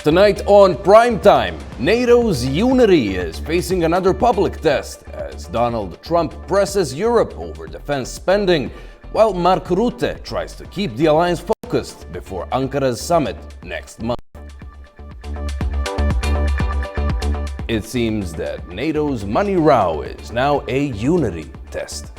Tonight on Primetime, NATO's unity is facing another public test as Donald Trump presses Europe over defense spending, while Mark Rutte tries to keep the alliance focused before Ankara's summit next month. It seems that NATO's money row is now a unity test.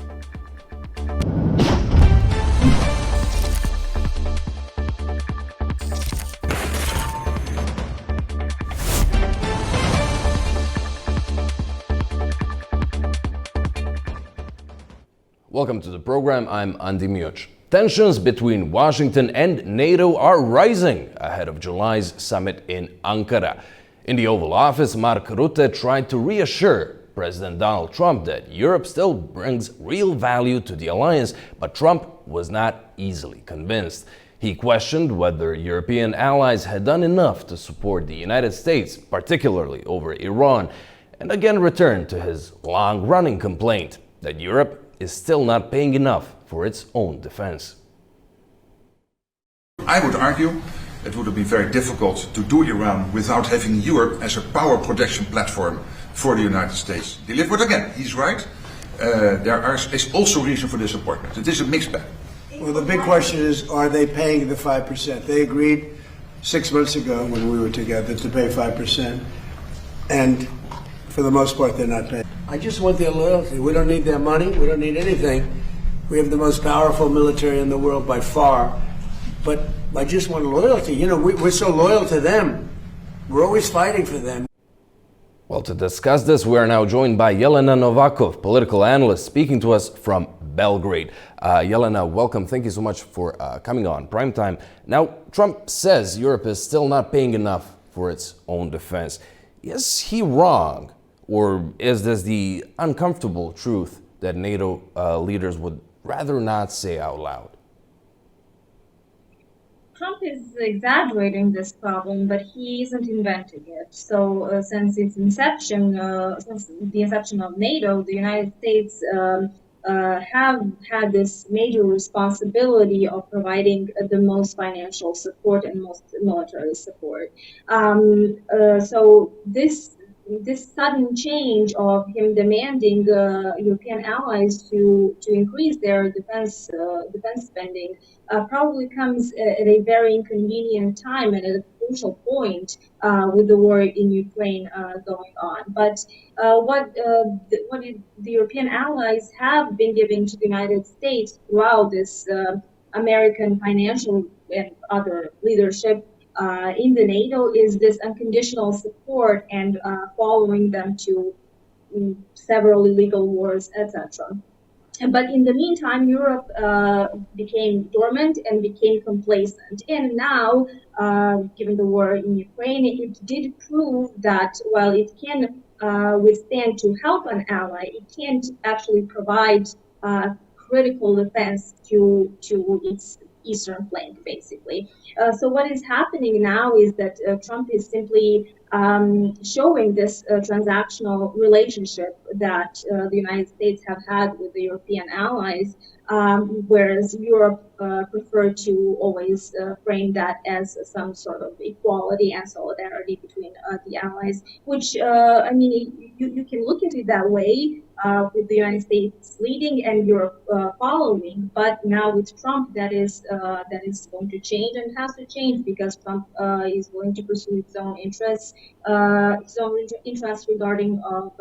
Welcome to the program. I'm Andy Mioch. Tensions between Washington and NATO are rising ahead of July's summit in Ankara. In the Oval Office, Mark Rutte tried to reassure President Donald Trump that Europe still brings real value to the alliance, but Trump was not easily convinced. He questioned whether European allies had done enough to support the United States, particularly over Iran, and again returned to his long-running complaint that Europe is still not paying enough for its own defense. I would argue it would be very difficult to do Iran without having Europe as a power projection platform for the United States. But again, he's right. There is also reason for disappointment. It is a mixed bag. Well, the big question is, are they paying the 5%? They agreed 6 months ago when we were together to pay 5%. And for the most part, they're not paying. I just want their loyalty. We don't need their money. We don't need anything. We have the most powerful military in the world by far. But I just want loyalty. You know, we're so loyal to them. We're always fighting for them. Well, to discuss this, we are now joined by Yelena Novakov, political analyst, speaking to us from Belgrade. Yelena, welcome. Thank you so much for coming on Primetime. Now, Trump says Europe is still not paying enough for its own defense. Is he wrong? Or is this the uncomfortable truth that NATO leaders would rather not say out loud? Trump is exaggerating this problem, but he isn't inventing it. So since the inception of NATO, the United States have had this major responsibility of providing the most financial support and most military support. So this sudden change of him demanding European allies to increase their defense spending probably comes at a very inconvenient time and at a crucial point with the war in Ukraine going on. But what the European allies have been giving to the United States throughout this American financial and other leadership in the NATO is this unconditional support and following them to several illegal wars, etc. But in the meantime, Europe became dormant and became complacent. And now, given the war in Ukraine, it did prove that while it can withstand to help an ally, it can't actually provide critical defense to its eastern flank, basically. So what is happening now is that Trump is simply showing this transactional relationship that the United States have had with the European allies, whereas Europe preferred to always frame that as some sort of equality and solidarity between the allies, which, I mean, you can look at it that way, with the United States leading and Europe following, but now with Trump, that is going to change and has to change because Trump is going to pursue its own interests, regarding of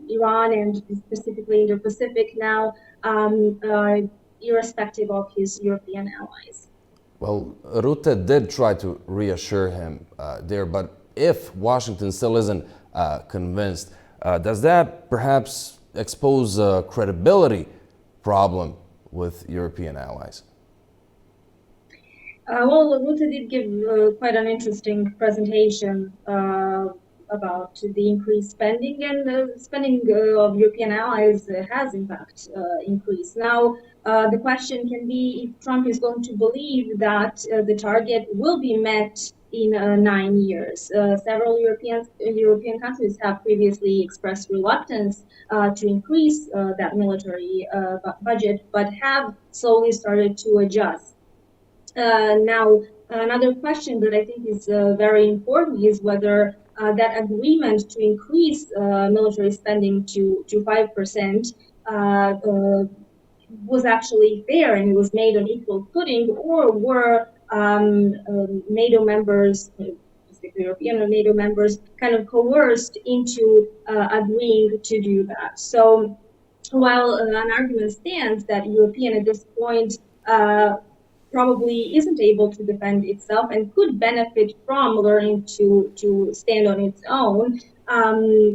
Iran and specifically Indo-Pacific now, irrespective of his European allies. Well, Rutte did try to reassure him there, but if Washington still isn't convinced, does that perhaps expose a credibility problem with European allies? Well, Rutte did give quite an interesting presentation about the increased spending, and the spending of European allies has in fact increased. Now, the question can be if Trump is going to believe that the target will be met in 9 years. Several European countries have previously expressed reluctance to increase that military budget, but have slowly started to adjust. Now, another question that I think is very important is whether that agreement to increase military spending to 5% was actually fair and it was made on equal footing, or were NATO members, specifically European NATO members, kind of coerced into agreeing to do that. So while an argument stands that European at this point probably isn't able to defend itself and could benefit from learning to stand on its own.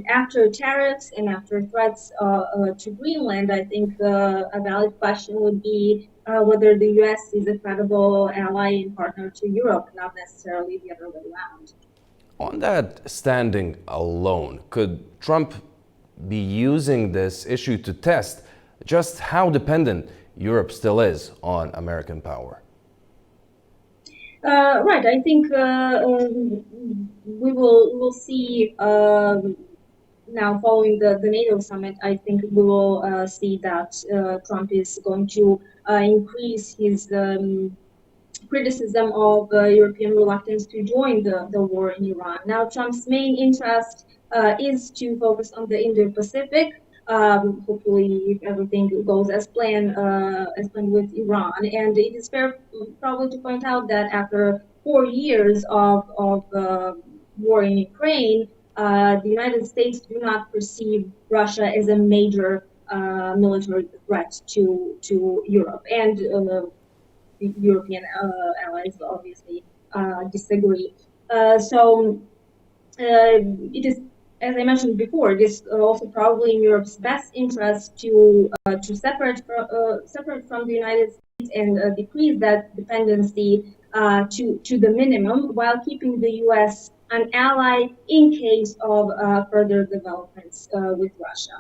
After tariffs and after threats to Greenland, I think a valid question would be whether the US is a credible ally and partner to Europe, not necessarily the other way around. On that standing alone, could Trump be using this issue to test just how dependent Europe still is on American power? Right. I think we will see now following the NATO summit. I think we will see that Trump is going to increase his criticism of European reluctance to join the war in Iran. Now, Trump's main interest is to focus on the Indo-Pacific. Hopefully, if everything goes as planned with Iran, and it is fair probably to point out that after 4 years of war in Ukraine, the United States do not perceive Russia as a major military threat to Europe, and the European allies obviously disagree. So it is, as I mentioned before, it is also probably in Europe's best interest to separate from the United States and decrease that dependency to the minimum, while keeping the U.S. an ally in case of further developments with Russia.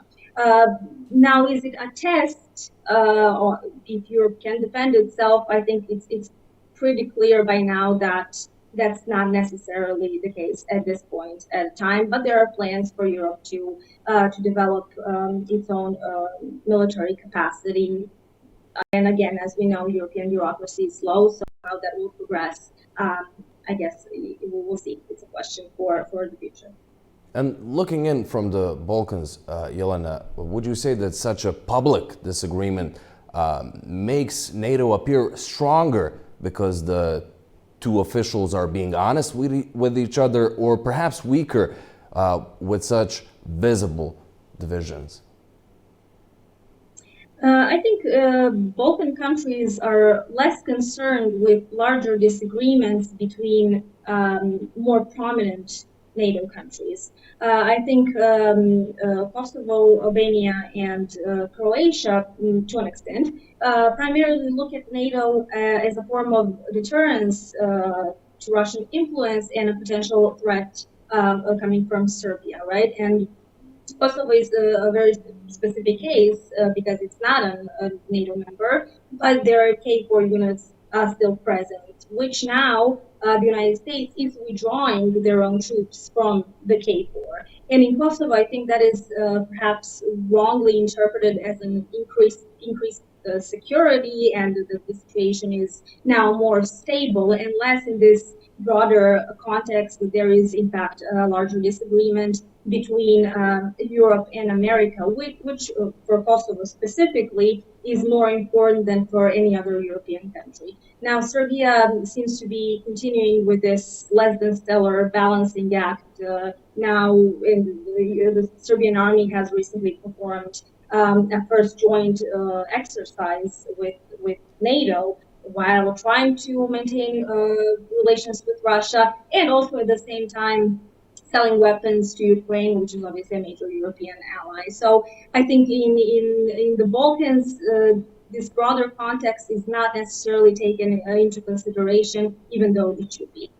Now, is it a test or if Europe can defend itself? I think it's pretty clear by now that that's not necessarily the case at this point at time. But there are plans for Europe to develop its own military capacity. And again, as we know, European bureaucracy is slow, so how that will progress, I guess we will see. It's a question for the future. And looking in from the Balkans, Yelena, would you say that such a public disagreement makes NATO appear stronger because the two officials are being honest with each other, or perhaps weaker with such visible divisions? I think Balkan countries are less concerned with larger disagreements between more prominent NATO countries. I think Kosovo, Albania, and Croatia, to an extent, primarily look at NATO as a form of deterrence to Russian influence and a potential threat coming from Serbia, right? And Kosovo is a very specific case because it's not a NATO member, but there are KFOR units still present, which now the United States is withdrawing their own troops from the KFOR. And in Kosovo, I think that is perhaps wrongly interpreted as an increased security, and the situation is now more stable, and less in this broader context that there is in fact a larger disagreement between Europe and America, which for Kosovo specifically is more important than for any other European country. Now, Serbia seems to be continuing with this less than stellar balancing act. Now, the Serbian army has recently performed a first joint exercise with NATO, while trying to maintain relations with Russia, and also at the same time selling weapons to Ukraine, which is obviously a major European ally. So I think in the Balkans, this broader context is not necessarily taken into consideration, even though it should be.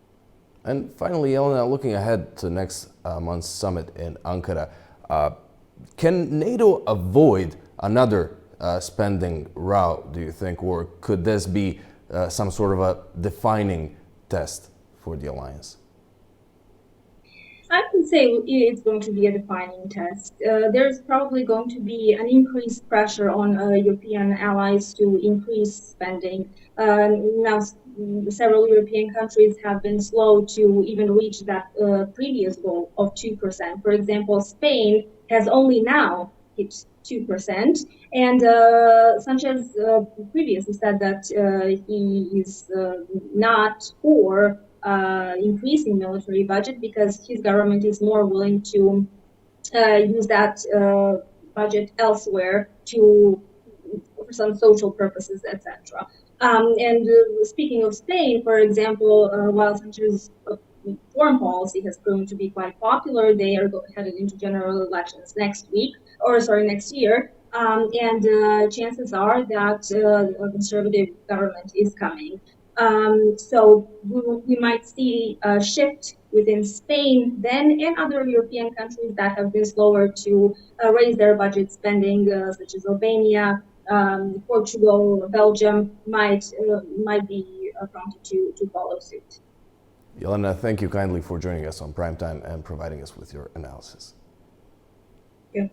And finally, Elena, looking ahead to next month's summit in Ankara, can NATO avoid another spending route, do you think, or could this be some sort of a defining test for the alliance? I would say it's going to be a defining test. There's probably going to be an increased pressure on European allies to increase spending. Now, several European countries have been slow to even reach that previous goal of 2%. For example, Spain has only now hit 2%. And Sanchez previously said that he is not for increasing military budget because his government is more willing to use that budget elsewhere for some social purposes, etc. Speaking of Spain, for example, while Sanchez's foreign policy has proven to be quite popular, they are headed into general elections next year. Chances are that a conservative government is coming. So we might see a shift within Spain then and other European countries that have been slower to raise their budget spending, such as Albania, Portugal, Belgium, might be prompted to follow suit. Yelena, thank you kindly for joining us on Primetime and providing us with your analysis. Yeah.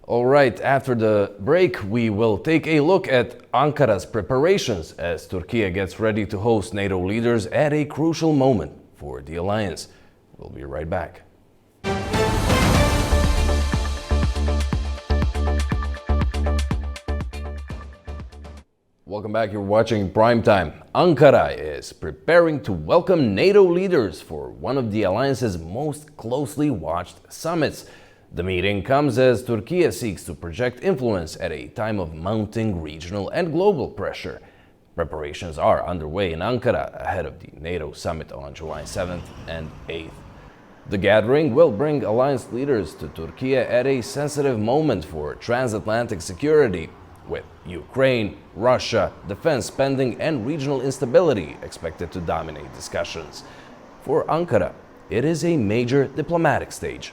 All right, after the break, we will take a look at Ankara's preparations as Turkey gets ready to host NATO leaders at a crucial moment for the alliance. We'll be right back. Welcome back. You're watching Primetime. Ankara is preparing to welcome NATO leaders for one of the alliance's most closely watched summits. The meeting comes as Turkey seeks to project influence at a time of mounting regional and global pressure. Preparations are underway in Ankara ahead of the NATO summit on July 7th and 8th. The gathering will bring alliance leaders to Turkey at a sensitive moment for transatlantic security, with Ukraine, Russia, defense spending, and regional instability expected to dominate discussions. For Ankara, it is a major diplomatic stage.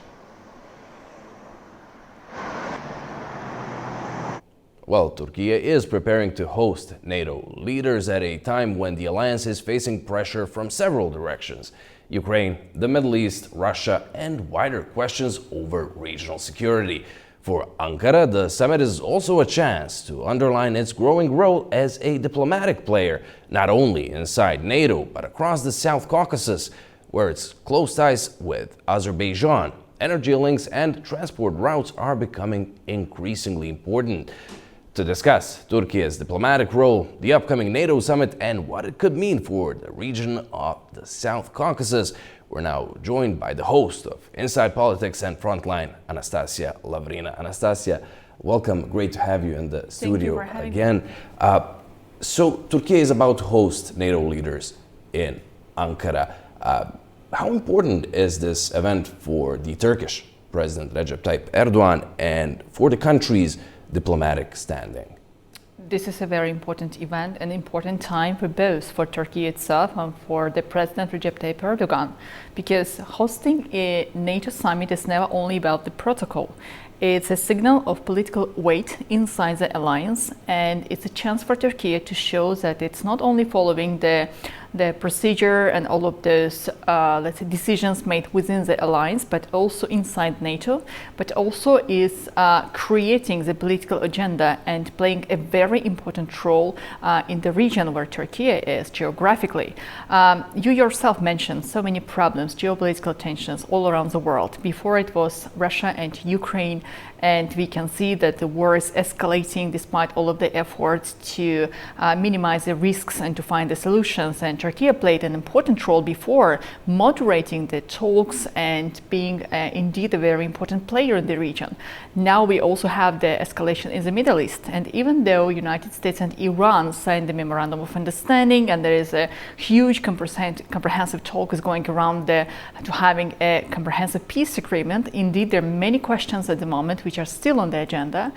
Well, Turkey is preparing to host NATO leaders at a time when the alliance is facing pressure from several directions: Ukraine, the Middle East, Russia, and wider questions over regional security. For Ankara, the summit is also a chance to underline its growing role as a diplomatic player, not only inside NATO, but across the South Caucasus, where its close ties with Azerbaijan, energy links, and transport routes are becoming increasingly important. To discuss Turkey's diplomatic role, the upcoming NATO summit, and what it could mean for the region of the South Caucasus, we're now joined by the host of Inside Politics and Frontline, Anastasia Lavrina. Anastasia, welcome. Great to have you in the studio again. So Turkey is about to host NATO leaders in Ankara. How important is this event for the Turkish President Recep Tayyip Erdogan and for the country's diplomatic standing? This is a very important event, an important time for both for Turkey itself and for the President Recep Tayyip Erdogan, because hosting a NATO summit is never only about the protocol. It's a signal of political weight inside the alliance, and it's a chance for Turkey to show that it's not only following the procedure and all of those let's say decisions made within the alliance, but also inside NATO, but also is creating the political agenda and playing a very important role in the region where Turkey is geographically. You yourself mentioned so many problems, geopolitical tensions all around the world. Before it was Russia and Ukraine, and we can see that the war is escalating despite all of the efforts to minimize the risks and to find the solutions. And Turkey played an important role before, moderating the talks and being indeed a very important player in the region. Now we also have the escalation in the Middle East. And even though United States and Iran signed the Memorandum of Understanding, and there is a huge comprehensive talk is going around to having a comprehensive peace agreement, indeed there are many questions at the moment which are still on the agenda.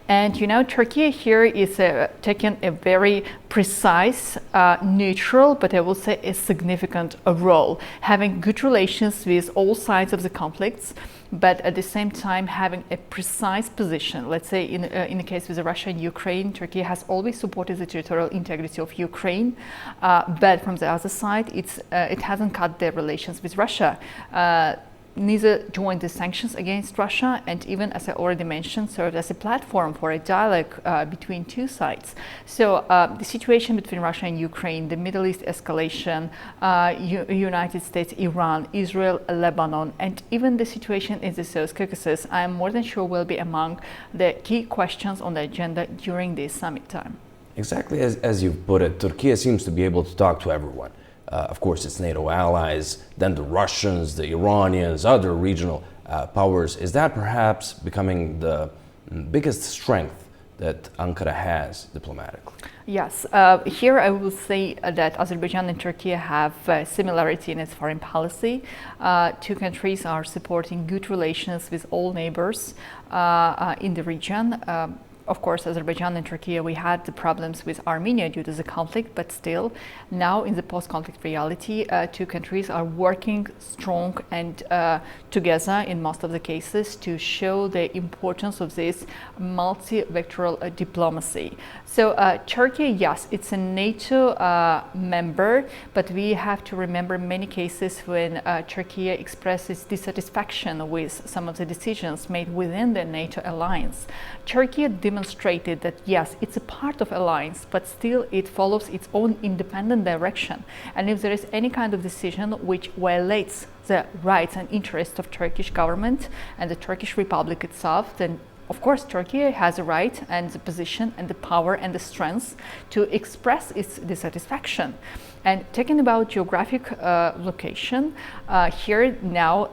And Turkey here is taking a very precise, neutral, but I will say a significant role, having good relations with all sides of the conflicts, but at the same time having a precise position. Let's say in the case with Russia and Ukraine, Turkey has always supported the territorial integrity of Ukraine, but from the other side, it hasn't cut their relations with Russia. neither joined the sanctions against Russia and even, as I already mentioned, served as a platform for a dialogue between two sides. So the situation between Russia and Ukraine, the Middle East escalation, United States, Iran, Israel, Lebanon, and even the situation in the South Caucasus, I am more than sure will be among the key questions on the agenda during this summit time. Exactly as you've put it, Turkey seems to be able to talk to everyone. Of course, its NATO allies, then the Russians, the Iranians, other regional powers. Is that perhaps becoming the biggest strength that Ankara has diplomatically? Yes, here I will say that Azerbaijan and Turkey have similarity in its foreign policy. Two countries are supporting good relations with all neighbors in the region. Of course, Azerbaijan and Turkey, we had the problems with Armenia due to the conflict, but still, now in the post-conflict reality, two countries are working strong and together in most of the cases to show the importance of this multi-vectoral diplomacy. So Turkey, yes, it's a NATO member, but we have to remember many cases when Turkey expresses dissatisfaction with some of the decisions made within the NATO alliance. Turkey demonstrated that yes, it's a part of alliance, but still it follows its own independent direction. And if there is any kind of decision which violates the rights and interests of Turkish government and the Turkish Republic itself, then of course Turkey has a right and the position and the power and the strength to express its dissatisfaction. And talking about geographic location, here now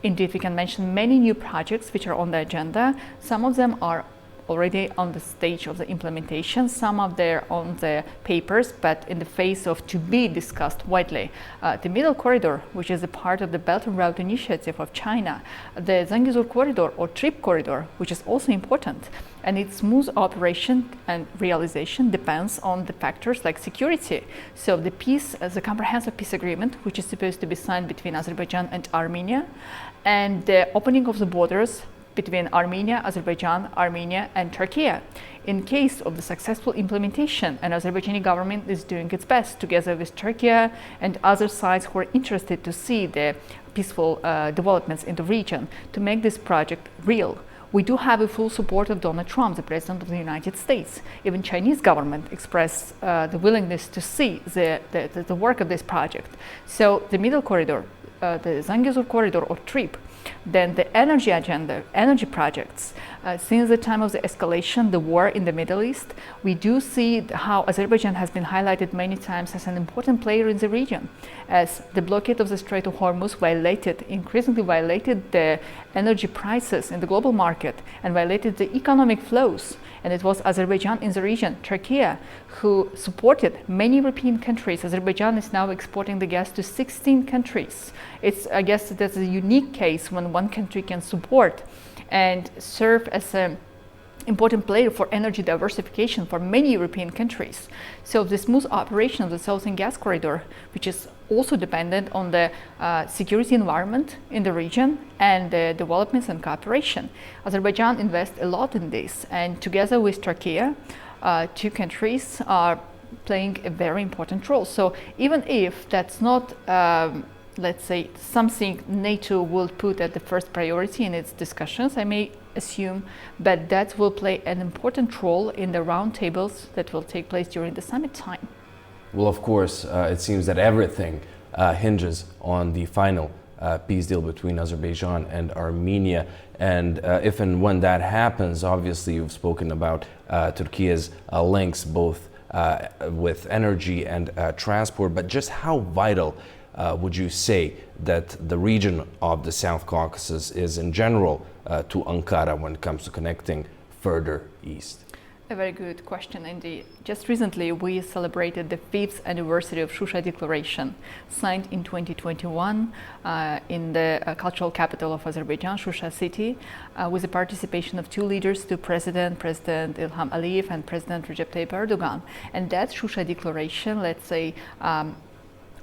indeed, we can mention many new projects which are on the agenda. Some of them are already on the stage of the implementation, some of them on the papers, but in the phase of to be discussed widely. The Middle Corridor, which is a part of the Belt and Road Initiative of China, the Zangezur Corridor or Trip Corridor, which is also important. And its smooth operation and realization depends on the factors like security. So the peace, the comprehensive peace agreement, which is supposed to be signed between Azerbaijan and Armenia, and the opening of the borders between Armenia, Azerbaijan, Armenia, and Turkey. In case of the successful implementation, and Azerbaijani government is doing its best together with Turkey and other sides who are interested to see the peaceful developments in the region to make this project real. We do have a full support of Donald Trump, the President of the United States. Even Chinese government expressed the willingness to see the work of this project. So the Middle Corridor, the Zangezur Corridor or TRIP, then the energy agenda, energy projects. Since the time of the escalation, the war in the Middle East, we do see how Azerbaijan has been highlighted many times as an important player in the region, as the blockade of the Strait of Hormuz increasingly violated the energy prices in the global market and violated the economic flows. And it was Azerbaijan in the region, Turkey, who supported many European countries. Azerbaijan is now exporting the gas to 16 countries. I guess that's a unique case when one country can support and serve as an important player for energy diversification for many European countries. So the smooth operation of the Southern Gas Corridor, which is also dependent on the security environment in the region and the developments and cooperation. Azerbaijan invests a lot in this, and together with Turkey, two countries are playing a very important role. So even if that's not let's say something NATO will put at the first priority in its discussions, I may assume, but that will play an important role in the roundtables that will take place during the summit time. Well, of course, it seems that everything hinges on the final peace deal between Azerbaijan and Armenia. And if and when that happens, obviously you've spoken about Turkey's links both with energy and transport, but just how vital would you say that the region of the South Caucasus is in general to Ankara when it comes to connecting further east? A very good question indeed. Just recently we celebrated the 5th anniversary of Shusha Declaration, signed in 2021 in the cultural capital of Azerbaijan, Shusha city, with the participation of two leaders, President Ilham Aliyev and President Recep Tayyip Erdogan. And that Shusha Declaration, let's say,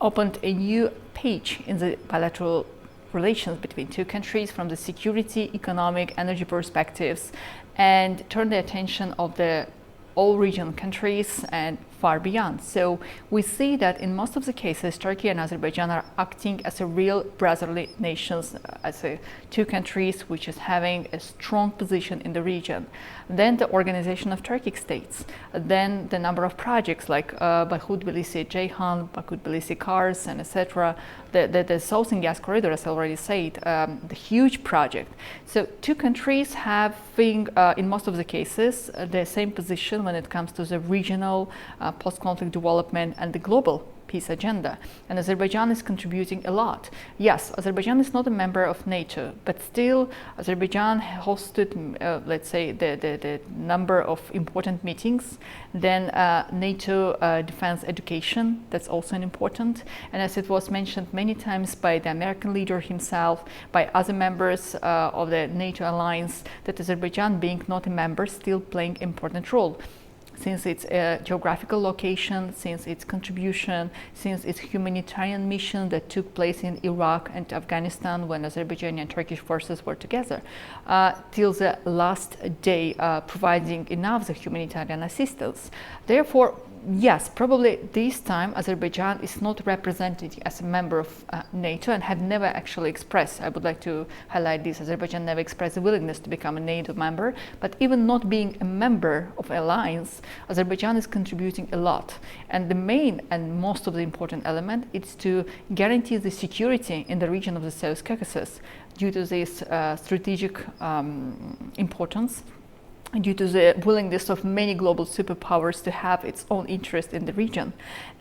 opened a new page in the bilateral relations between two countries from the security, economic, energy perspectives, and turned the attention of the all region countries and far beyond. So we see that in most of the cases, Turkey and Azerbaijan are acting as a real brotherly nations, as two countries which is having a strong position in the region. Then the organization of Turkic states, then the number of projects like Baku-Tbilisi-Ceyhan, Baku-Tbilisi-Kars, and etc. The South and Gas Corridor, as I already said, the huge project. So two countries having, in most of the cases, the same position when it comes to the regional post-conflict development and the global peace agenda. And Azerbaijan is contributing a lot. Yes, Azerbaijan is not a member of NATO, but still Azerbaijan hosted, let's say, the number of important meetings. Then NATO defense education, that's also an important. And as it was mentioned many times by the American leader himself, by other members of the NATO alliance, that Azerbaijan, being not a member, still playing an important role. Since its geographical location, since its contribution, since its humanitarian mission that took place in Iraq and Afghanistan when Azerbaijani and Turkish forces were together, till the last day, providing enough the humanitarian assistance. Therefore, yes, probably this time Azerbaijan is not represented as a member of NATO and have never actually expressed, I would like to highlight this, Azerbaijan never expressed a willingness to become a NATO member, but even not being a member of alliance, Azerbaijan is contributing a lot. And the main and most of the important element is to guarantee the security in the region of the South Caucasus due to this strategic importance, due to the willingness of many global superpowers to have its own interest in the region.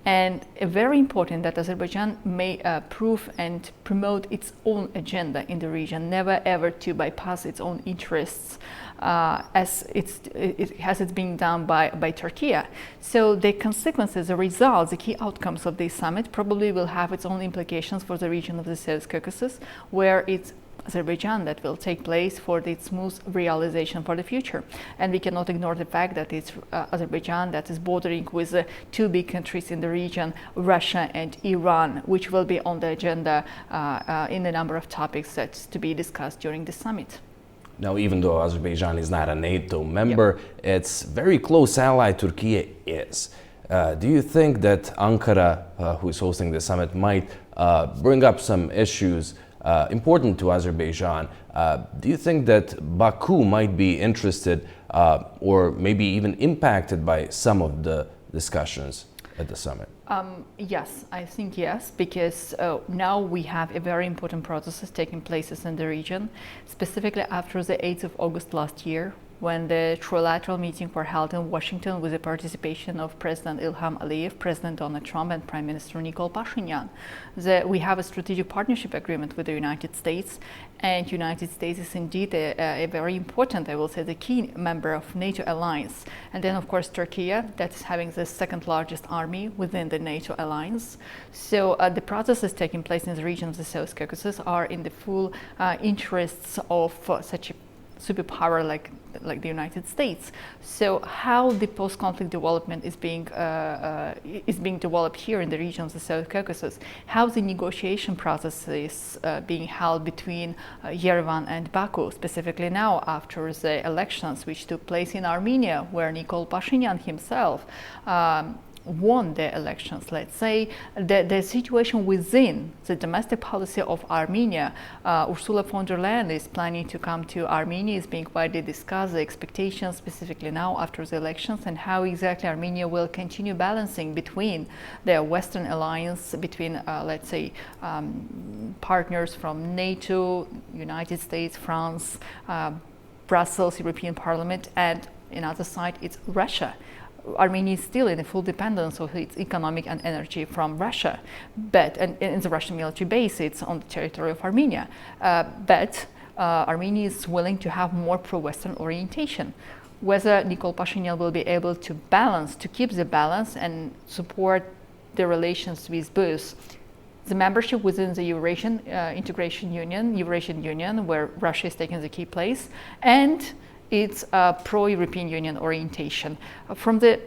And very important that Azerbaijan may prove and promote its own agenda in the region, never ever to bypass its own interests as it's being done by Turkey. So the consequences, the results, the key outcomes of this summit probably will have its own implications for the region of the South Caucasus, where it's Azerbaijan that will take place for its smooth realization for the future. And we cannot ignore the fact that it's Azerbaijan that is bordering with two big countries in the region, Russia and Iran, which will be on the agenda in a number of topics that's to be discussed during the summit. Now, even though Azerbaijan is not a NATO member, its very close ally Turkey is. Do you think that Ankara, who is hosting the summit, might bring up some issues important to Azerbaijan? Do you think that Baku might be interested or maybe even impacted by some of the discussions at the summit? Yes, I think yes, because now we have a very important processes taking place in the region, specifically after the 8th of August last year, when the trilateral meetings were held in Washington with the participation of President Ilham Aliyev, President Donald Trump, and Prime Minister Nikol Pashinyan. We have a strategic partnership agreement with the United States, and United States is indeed a very important, I will say, the key member of NATO alliance. And then, of course, Turkey, that is having the second largest army within the NATO alliance. So the processes taking place in the region of the South Caucasus are in the full interests of such a superpower like the United States. So how the post-conflict development is being developed here in the region of the South Caucasus, how the negotiation process is being held between Yerevan and Baku, specifically now after the elections which took place in Armenia, where Nikol Pashinyan himself won the elections, let's say, the situation within the domestic policy of Armenia. Ursula von der Leyen is planning to come to Armenia, is being widely discussed, the expectations specifically now after the elections, and how exactly Armenia will continue balancing between the Western alliance, between, let's say, partners from NATO, United States, France, Brussels, European Parliament, and another side, it's Russia. Armenia is still in a full dependence of its economic and energy from Russia, but and in the Russian military base, it's on the territory of Armenia. But Armenia is willing to have more pro-Western orientation. Whether Nikol Pashinyan will be able to balance, to keep the balance and support the relations with both the membership within the Eurasian Integration Union, Eurasian Union, where Russia is taking the key place, and its pro-European Union orientation. From the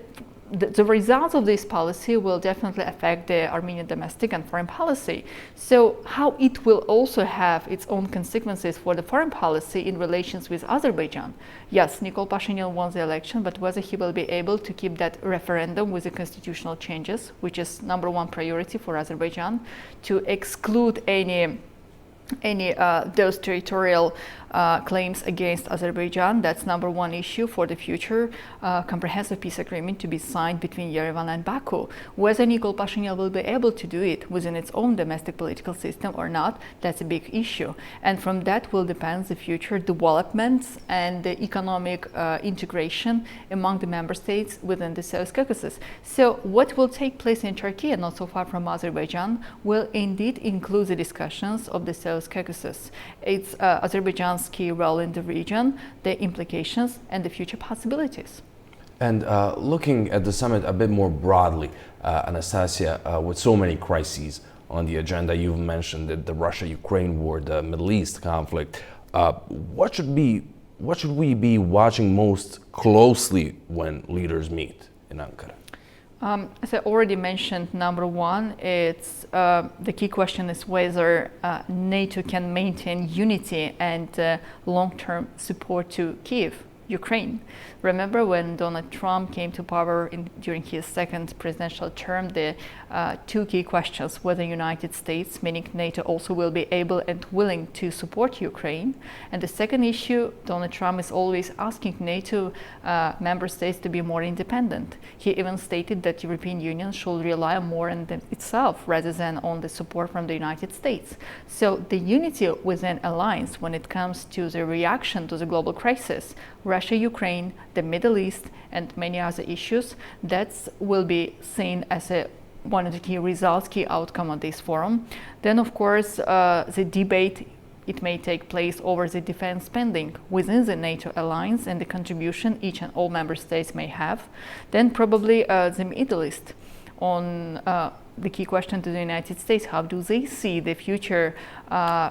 the results of this policy will definitely affect the Armenian domestic and foreign policy. So how it will also have its own consequences for the foreign policy in relations with Azerbaijan. Yes, Nikol Pashinyan won the election, but whether he will be able to keep that referendum with the constitutional changes, which is #1 priority for Azerbaijan, to exclude any those territorial claims against Azerbaijan. That's #1 issue for the future comprehensive peace agreement to be signed between Yerevan and Baku. Whether Nikol Pashinyan will be able to do it within its own domestic political system or not, that's a big issue. And from that will depend the future developments and the economic integration among the member states within the South Caucasus. So what will take place in Turkey, and not so far from Azerbaijan, will indeed include the discussions of the South Caucasus. It's Azerbaijan's key role in the region, the implications, and the future possibilities. And looking at the summit a bit more broadly, Anastasia, with so many crises on the agenda, you've mentioned the Russia-Ukraine war, the Middle East conflict. What should we be watching most closely when leaders meet in Ankara? As I already mentioned, #1, it's the key question is whether NATO can maintain unity and long-term support to Kyiv, Ukraine. Remember when Donald Trump came to power during his second presidential term, the two key questions, whether United States, meaning NATO, also will be able and willing to support Ukraine. And the second issue, Donald Trump is always asking NATO member states to be more independent. He even stated that the European Union should rely more on itself rather than on the support from the United States. So the unity within alliance when it comes to the reaction to the global crisis, Russia, Ukraine, the Middle East, and many other issues, that will be seen as one of the key results, key outcome of this forum. Then, of course, the debate, it may take place over the defense spending within the NATO alliance and the contribution each and all member states may have. Then probably the Middle East on the key question to the United States, how do they see the future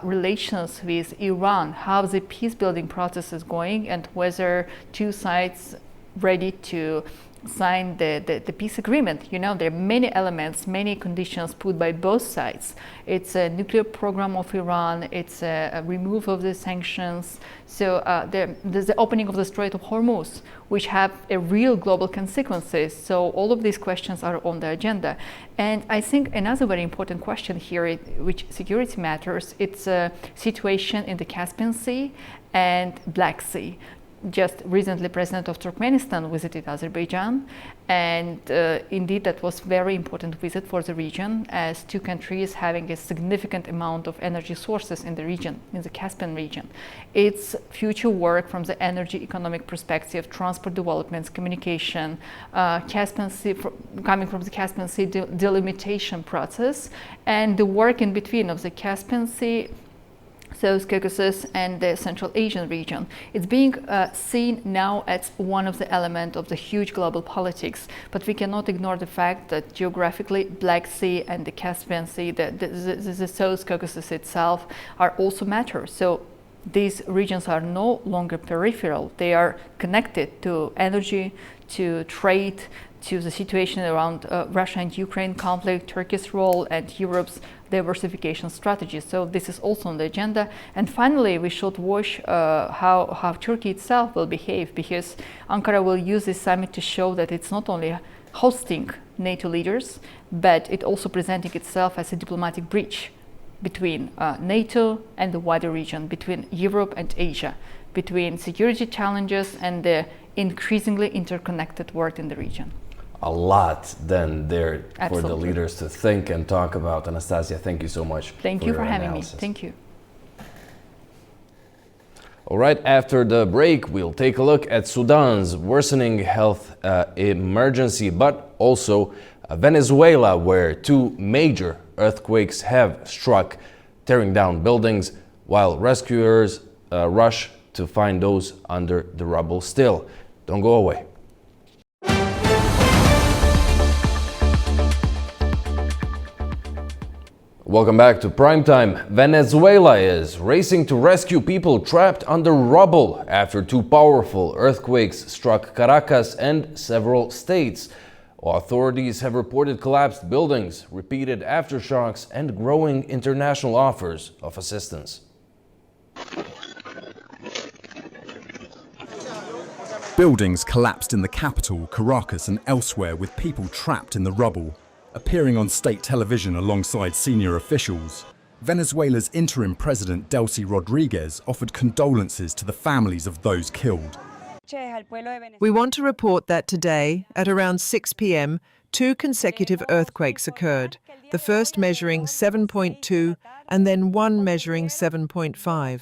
relations with Iran, how the peace building process is going, and whether two sides ready to sign the peace agreement. You know, there are many elements, many conditions put by both sides. It's a nuclear program of Iran, it's a removal of the sanctions. So there's the opening of the Strait of Hormuz, which have a real global consequences. So all of these questions are on the agenda. And I think another very important question here, which security matters, it's a situation in the Caspian Sea and Black Sea. Just recently, President of Turkmenistan visited Azerbaijan, and indeed that was very important visit for the region, as two countries having a significant amount of energy sources in the region, in the Caspian region. Its future work from the energy economic perspective, transport developments, communication, Caspian Sea, coming from the Caspian Sea delimitation process, and the work in between of the Caspian Sea, South Caucasus and the Central Asian region. It's being seen now as one of the elements of the huge global politics, but we cannot ignore the fact that geographically Black Sea and the Caspian Sea, the South Caucasus itself are also matter. So these regions are no longer peripheral. They are connected to energy, to trade, to the situation around Russia and Ukraine conflict, Turkey's role, and Europe's diversification strategy. So this is also on the agenda. And finally, we should watch how Turkey itself will behave, because Ankara will use this summit to show that it's not only hosting NATO leaders, but it also presenting itself as a diplomatic bridge between NATO and the wider region, between Europe and Asia, between security challenges and the increasingly interconnected world in the region. A lot then there Absolutely. For the leaders to think and talk about. Anastasia, thank you so much. Thank you for having analysis. me. Thank you. All right, after the break, we'll take a look at Sudan's worsening health emergency, but also Venezuela, where two major earthquakes have struck, tearing down buildings, while rescuers rush to find those under the rubble still. Don't go away. Welcome back to Primetime. Venezuela is racing to rescue people trapped under rubble after two powerful earthquakes struck Caracas and several states. Authorities have reported collapsed buildings, repeated aftershocks, and growing international offers of assistance. Buildings collapsed in the capital, Caracas, and elsewhere, with people trapped in the rubble, appearing on state television alongside senior officials. Venezuela's interim president Delcy Rodriguez offered condolences to the families of those killed. We want to report that today, at around 6 p.m., 2 consecutive earthquakes occurred, the first measuring 7.2 and then one measuring 7.5.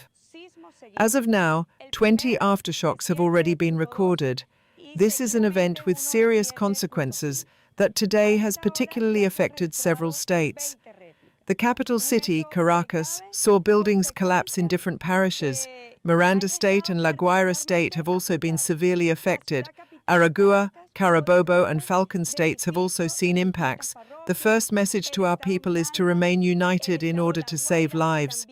As of now, 20 aftershocks have already been recorded. This is an event with serious consequences that today has particularly affected several states. The capital city, Caracas, saw buildings collapse in different parishes. Miranda State and La Guaira State have also been severely affected. Aragua, Carabobo and Falcon states have also seen impacts. The first message to our people is to remain united in order to save lives.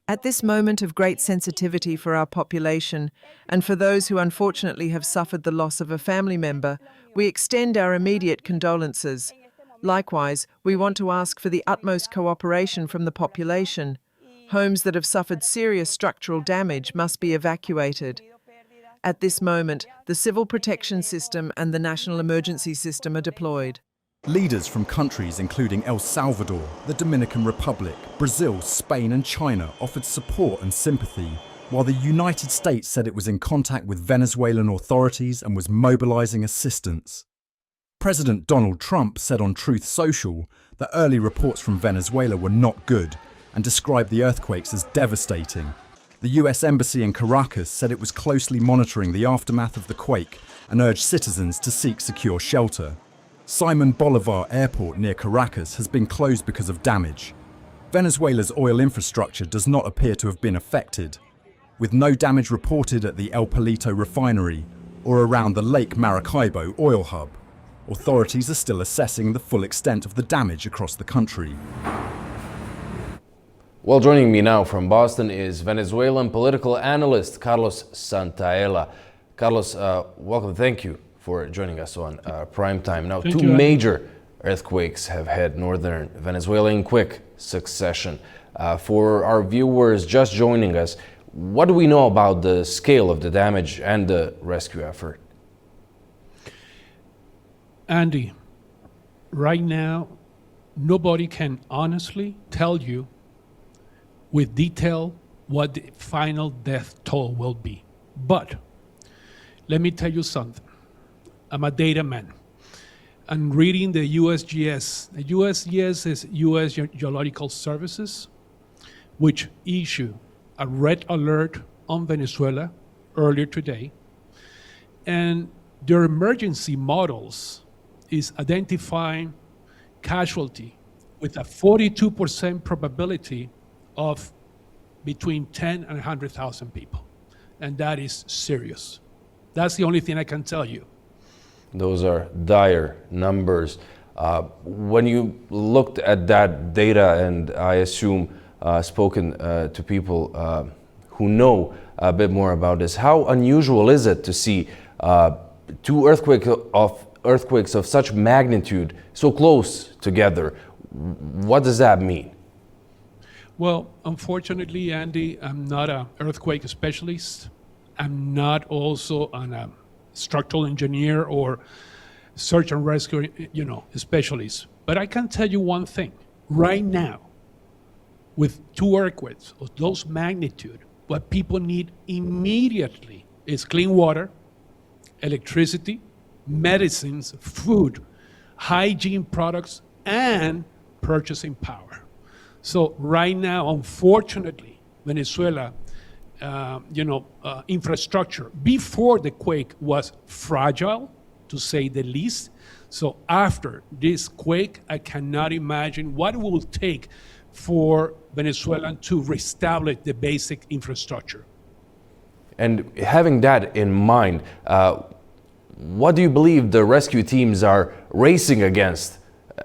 At this moment of great sensitivity for our population, and for those who unfortunately have suffered the loss of a family member, we extend our immediate condolences. Likewise, we want to ask for the utmost cooperation from the population. Homes that have suffered serious structural damage must be evacuated. At this moment, the Civil Protection System and the National Emergency System are deployed. Leaders from countries including El Salvador, the Dominican Republic, Brazil, Spain and China offered support and sympathy, while the United States said it was in contact with Venezuelan authorities and was mobilizing assistance. President Donald Trump said on Truth Social that early reports from Venezuela were not good and described the earthquakes as devastating. The US Embassy in Caracas said it was closely monitoring the aftermath of the quake and urged citizens to seek secure shelter. Simon Bolivar Airport near Caracas has been closed because of damage. Venezuela's oil infrastructure does not appear to have been affected, with no damage reported at the El Palito refinery or around the Lake Maracaibo oil hub. Authorities are still assessing the full extent of the damage across the country. Well, joining me now from Boston is Venezuelan political analyst Carlos Santaella. Carlos, welcome. Thank you for joining us on Primetime. Now, two major earthquakes have hit northern Venezuela in quick succession. For our viewers just joining us, what do we know about the scale of the damage and the rescue effort? Andy, right now, nobody can honestly tell you with detail what the final death toll will be. But let me tell you something. I'm a data man. I'm reading the USGS. The USGS is U.S. Geological Services, which issued a red alert on Venezuela earlier today. And their emergency models is identifying casualty with a 42% probability of between 10 and 100,000 people. And that is serious. That's the only thing I can tell you. Those are dire numbers. When you looked at that data, and I assume spoken to people who know a bit more about this, how unusual is it to see two earthquakes of such magnitude so close together? What does that mean? Well, unfortunately, Andy, I'm not an earthquake specialist. I'm not also a structural engineer or search and rescue, specialist. But I can tell you one thing. Right now, with two earthquakes of those magnitude, what people need immediately is clean water, electricity, medicines, food, hygiene products, and purchasing power. So right now, unfortunately, Venezuela, infrastructure before the quake was fragile, to say the least. So after this quake, I cannot imagine what it will take for Venezuela to reestablish the basic infrastructure. And having that in mind, what do you believe the rescue teams are racing against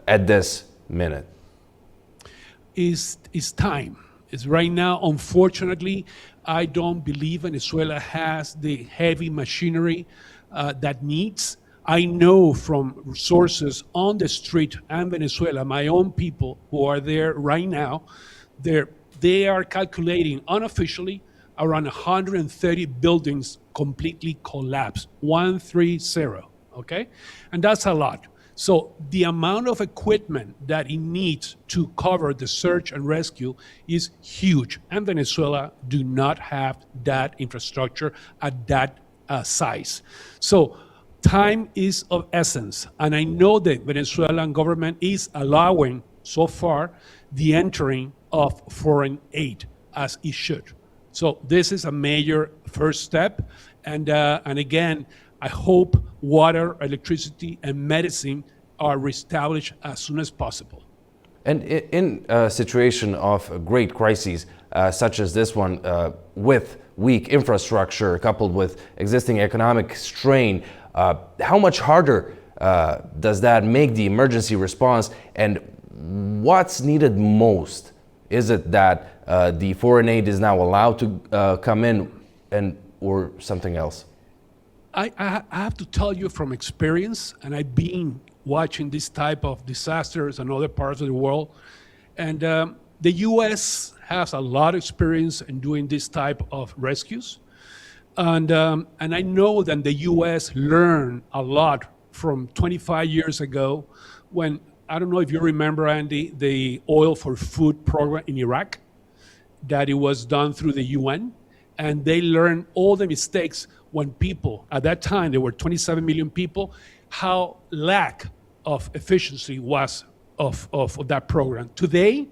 at this minute? Is time. It's right now, unfortunately, I don't believe Venezuela has the heavy machinery that needs. I know from sources on the street and Venezuela, my own people who are there right now, they are calculating unofficially around 130 buildings completely collapsed, 130, okay? And that's a lot. So the amount of equipment that it needs to cover the search and rescue is huge. And Venezuela do not have that infrastructure at that size. So time is of essence. And I know the Venezuelan government is allowing, so far, the entering of foreign aid as it should. So this is a major first step. And again, I hope water, electricity, and medicine are reestablished as soon as possible. And in a situation of great crises, such as this one, with weak infrastructure coupled with existing economic strain, how much harder does that make the emergency response, and what's needed most? Is it that the foreign aid is now allowed to come in, or something else? I have to tell you from experience, and I've been watching this type of disasters in other parts of the world, and the U.S. has a lot of experience in doing this type of rescues, and I know that the U.S. learned a lot from 25 years ago when, I don't know if you remember, Andy, the oil for food program in Iraq, that it was done through the UN, and they learned all the mistakes when people, at that time, there were 27 million people, how lack of efficiency was of that program. Today,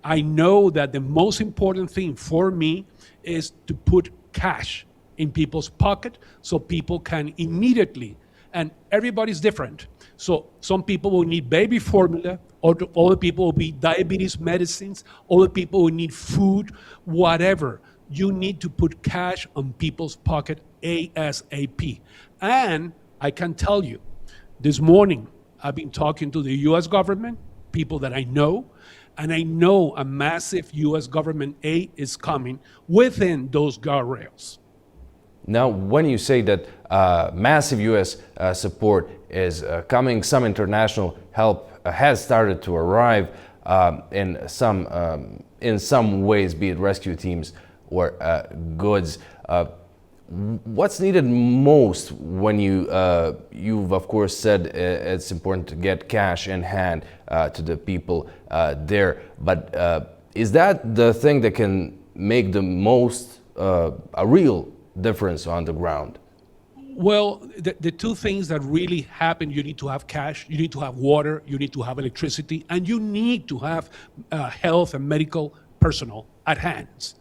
I know that the most important thing for me is to put cash in people's pocket so people can immediately, and everybody's different. So some people will need baby formula, other people will be diabetes medicines, other people will need food, whatever. You need to put cash on people's pocket ASAP. And I can tell you, this morning, I've been talking to the US government, people that I know, and I know a massive US government aid is coming within those guardrails. Now, when you say that massive US support is coming, some international help has started to arrive in some ways, be it rescue teams or goods. What's needed most when you've of course said it's important to get cash in hand to the people there, but is that the thing that can make the most a real difference on the ground? Well, the two things that really happen, you need to have cash, you need to have water, you need to have electricity, and you need to have health and medical personnel at hand.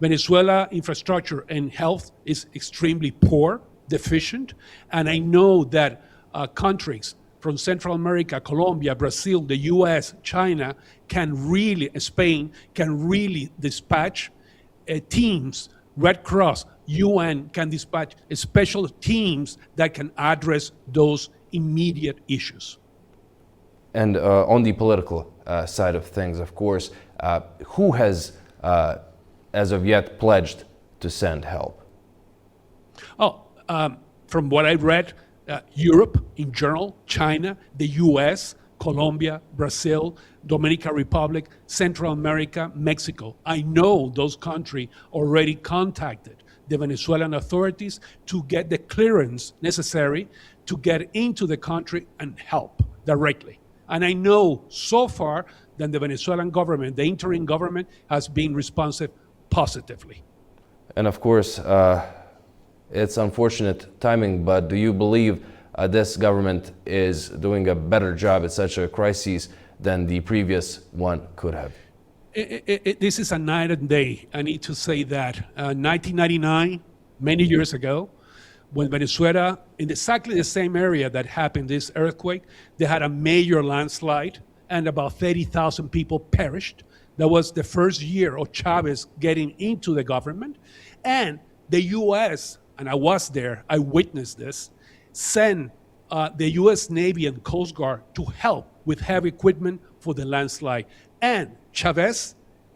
Venezuela infrastructure and health is extremely poor, deficient, and I know that countries from Central America, Colombia, Brazil, the US, China Spain can really dispatch teams, Red Cross, UN can dispatch special teams that can address those immediate issues. And on the political side of things, of course, who has as of yet pledged to send help? From what I read, Europe in general, China, the US, Colombia, Brazil, Dominican Republic, Central America, Mexico. I know those countries already contacted the Venezuelan authorities to get the clearance necessary to get into the country and help directly. And I know so far that the Venezuelan government, the interim government, has been responsive positively. And of course, it's unfortunate timing, but do you believe this government is doing a better job at such a crisis than the previous one could have? This is a night and day. I need to say that. 1999, many years ago, when Venezuela, in exactly the same area that happened this earthquake, they had a major landslide and about 30,000 people perished. That was the first year of Chavez getting into the government. And the US, and I was there, I witnessed this, sent the US Navy and Coast Guard to help with heavy equipment for the landslide. And Chavez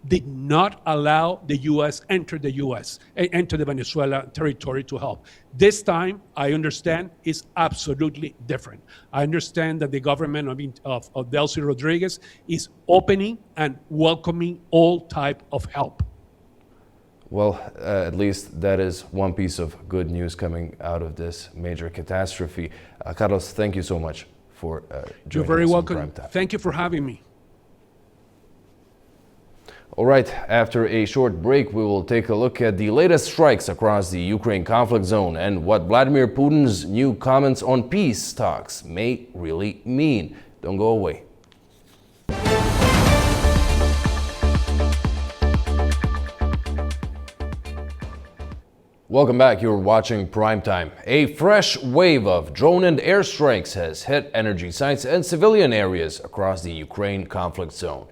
did not allow the U.S. enter the Venezuela territory to help. This time, I understand, is absolutely different. I understand that the government of Delcy Rodriguez is opening and welcoming all type of help. Well, at least that is one piece of good news coming out of this major catastrophe. Carlos, thank you so much for joining You're very us welcome. on Primetime. Thank you for having me. All right, after a short break, we will take a look at the latest strikes across the Ukraine conflict zone and what Vladimir Putin's new comments on peace talks may really mean. Don't go away. Welcome back. You're watching Primetime. A fresh wave of drone and airstrikes has hit energy sites and civilian areas across the Ukraine conflict zone.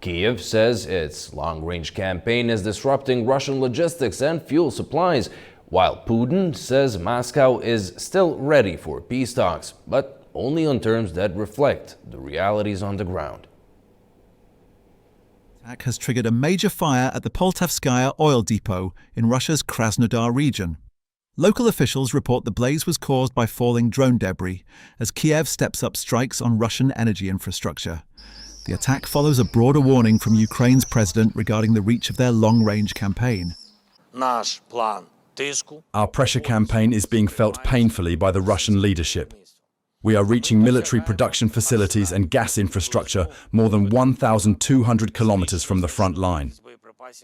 Kyiv says its long-range campaign is disrupting Russian logistics and fuel supplies, while Putin says Moscow is still ready for peace talks, but only on terms that reflect the realities on the ground. Attack has triggered a major fire at the Poltavskaya oil depot in Russia's Krasnodar region. Local officials report the blaze was caused by falling drone debris as Kiev steps up strikes on Russian energy infrastructure. The attack follows a broader warning from Ukraine's president regarding the reach of their long-range campaign. Our pressure campaign is being felt painfully by the Russian leadership. We are reaching military production facilities and gas infrastructure more than 1,200 kilometers from the front line.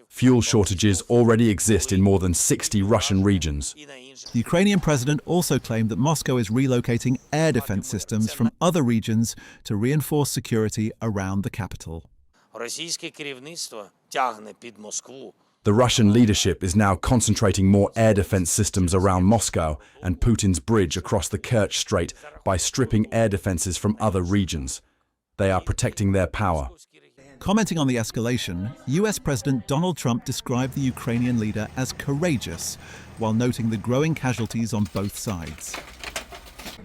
Fuel shortages already exist in more than 60 Russian regions. The Ukrainian president also claimed that Moscow is relocating air defense systems from other regions to reinforce security around the capital. The Russian leadership is now concentrating more air defense systems around Moscow and Putin's bridge across the Kerch Strait by stripping air defenses from other regions. They are protecting their power. Commenting on the escalation, US President Donald Trump described the Ukrainian leader as courageous, while noting the growing casualties on both sides.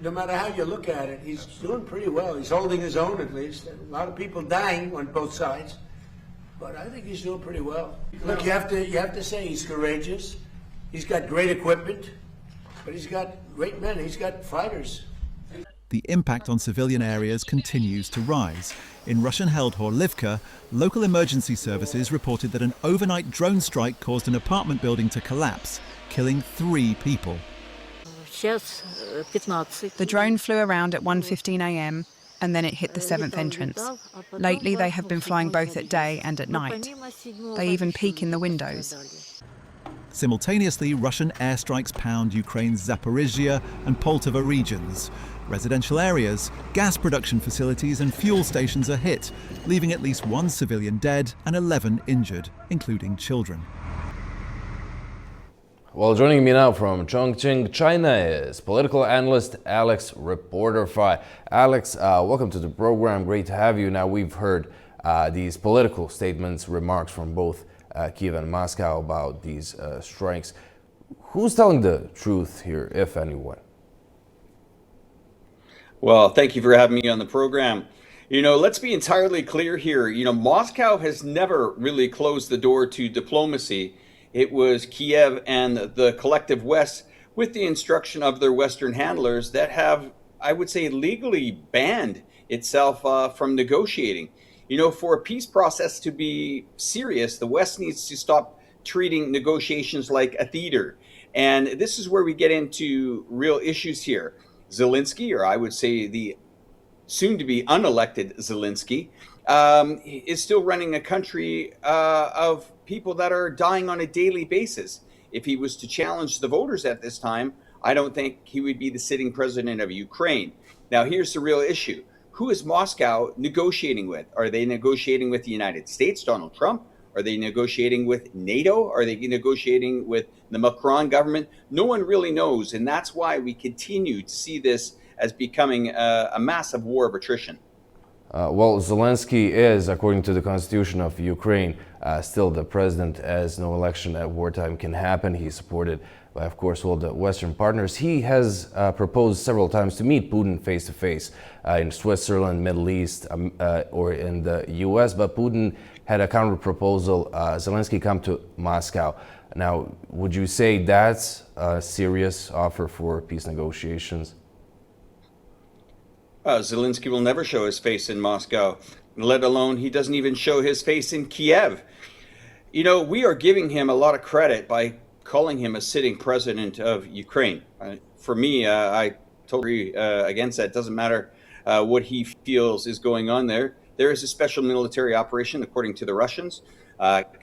No matter how you look at it, he's doing pretty well. He's holding his own, at least. A lot of people dying on both sides, but I think he's doing pretty well. Look, you have to say he's courageous. He's got great equipment, but he's got great men. He's got fighters. The impact on civilian areas continues to rise. In Russian-held Horlivka, local emergency services reported that an overnight drone strike caused an apartment building to collapse, killing 3 people. The drone flew around at 1:15 a.m. and then it hit the 7th entrance. Lately, they have been flying both at day and at night. They even peek in the windows. Simultaneously, Russian airstrikes pound Ukraine's Zaporizhia and Poltava regions. Residential areas, gas production facilities and fuel stations are hit, leaving at least 1 civilian dead and 11 injured, including children. Well, joining me now from Chongqing, China is political analyst Alex Reporter5. Alex, welcome to the program. Great to have you. Now, we've heard these political statements, remarks from both Kyiv and Moscow about these strikes. Who's telling the truth here, if anyone? Well, thank you for having me on the program. Let's be entirely clear here. Moscow has never really closed the door to diplomacy. It was Kiev and the collective West, with the instruction of their Western handlers, that have, I would say, legally banned itself from negotiating. For a peace process to be serious, the West needs to stop treating negotiations like a theater. And this is where we get into real issues here. Zelensky, or I would say the soon-to-be unelected Zelensky, is still running a country of people that are dying on a daily basis. If he was to challenge the voters at this time, I don't think he would be the sitting president of Ukraine. Now, here's the real issue. Who is Moscow negotiating with? Are they negotiating with the United States, Donald Trump? Are they negotiating with NATO? Are they negotiating with the Macron government? No one really knows, and that's why we continue to see this as becoming a massive war of attrition. Well, Zelensky is, according to the constitution of Ukraine, still the president, as no election at wartime can happen. He's supported by, of course, all the Western partners. He has proposed several times to meet Putin face-to-face in Switzerland, Middle East, or in the US, but Putin had a counter proposal. Zelensky come to Moscow. Now, would you say that's a serious offer for peace negotiations? Zelensky will never show his face in Moscow, let alone he doesn't even show his face in Kiev. You know, we are giving him a lot of credit by calling him a sitting president of Ukraine. For me, I totally against that. It doesn't matter what he feels is going on there. There is a special military operation, according to the Russians.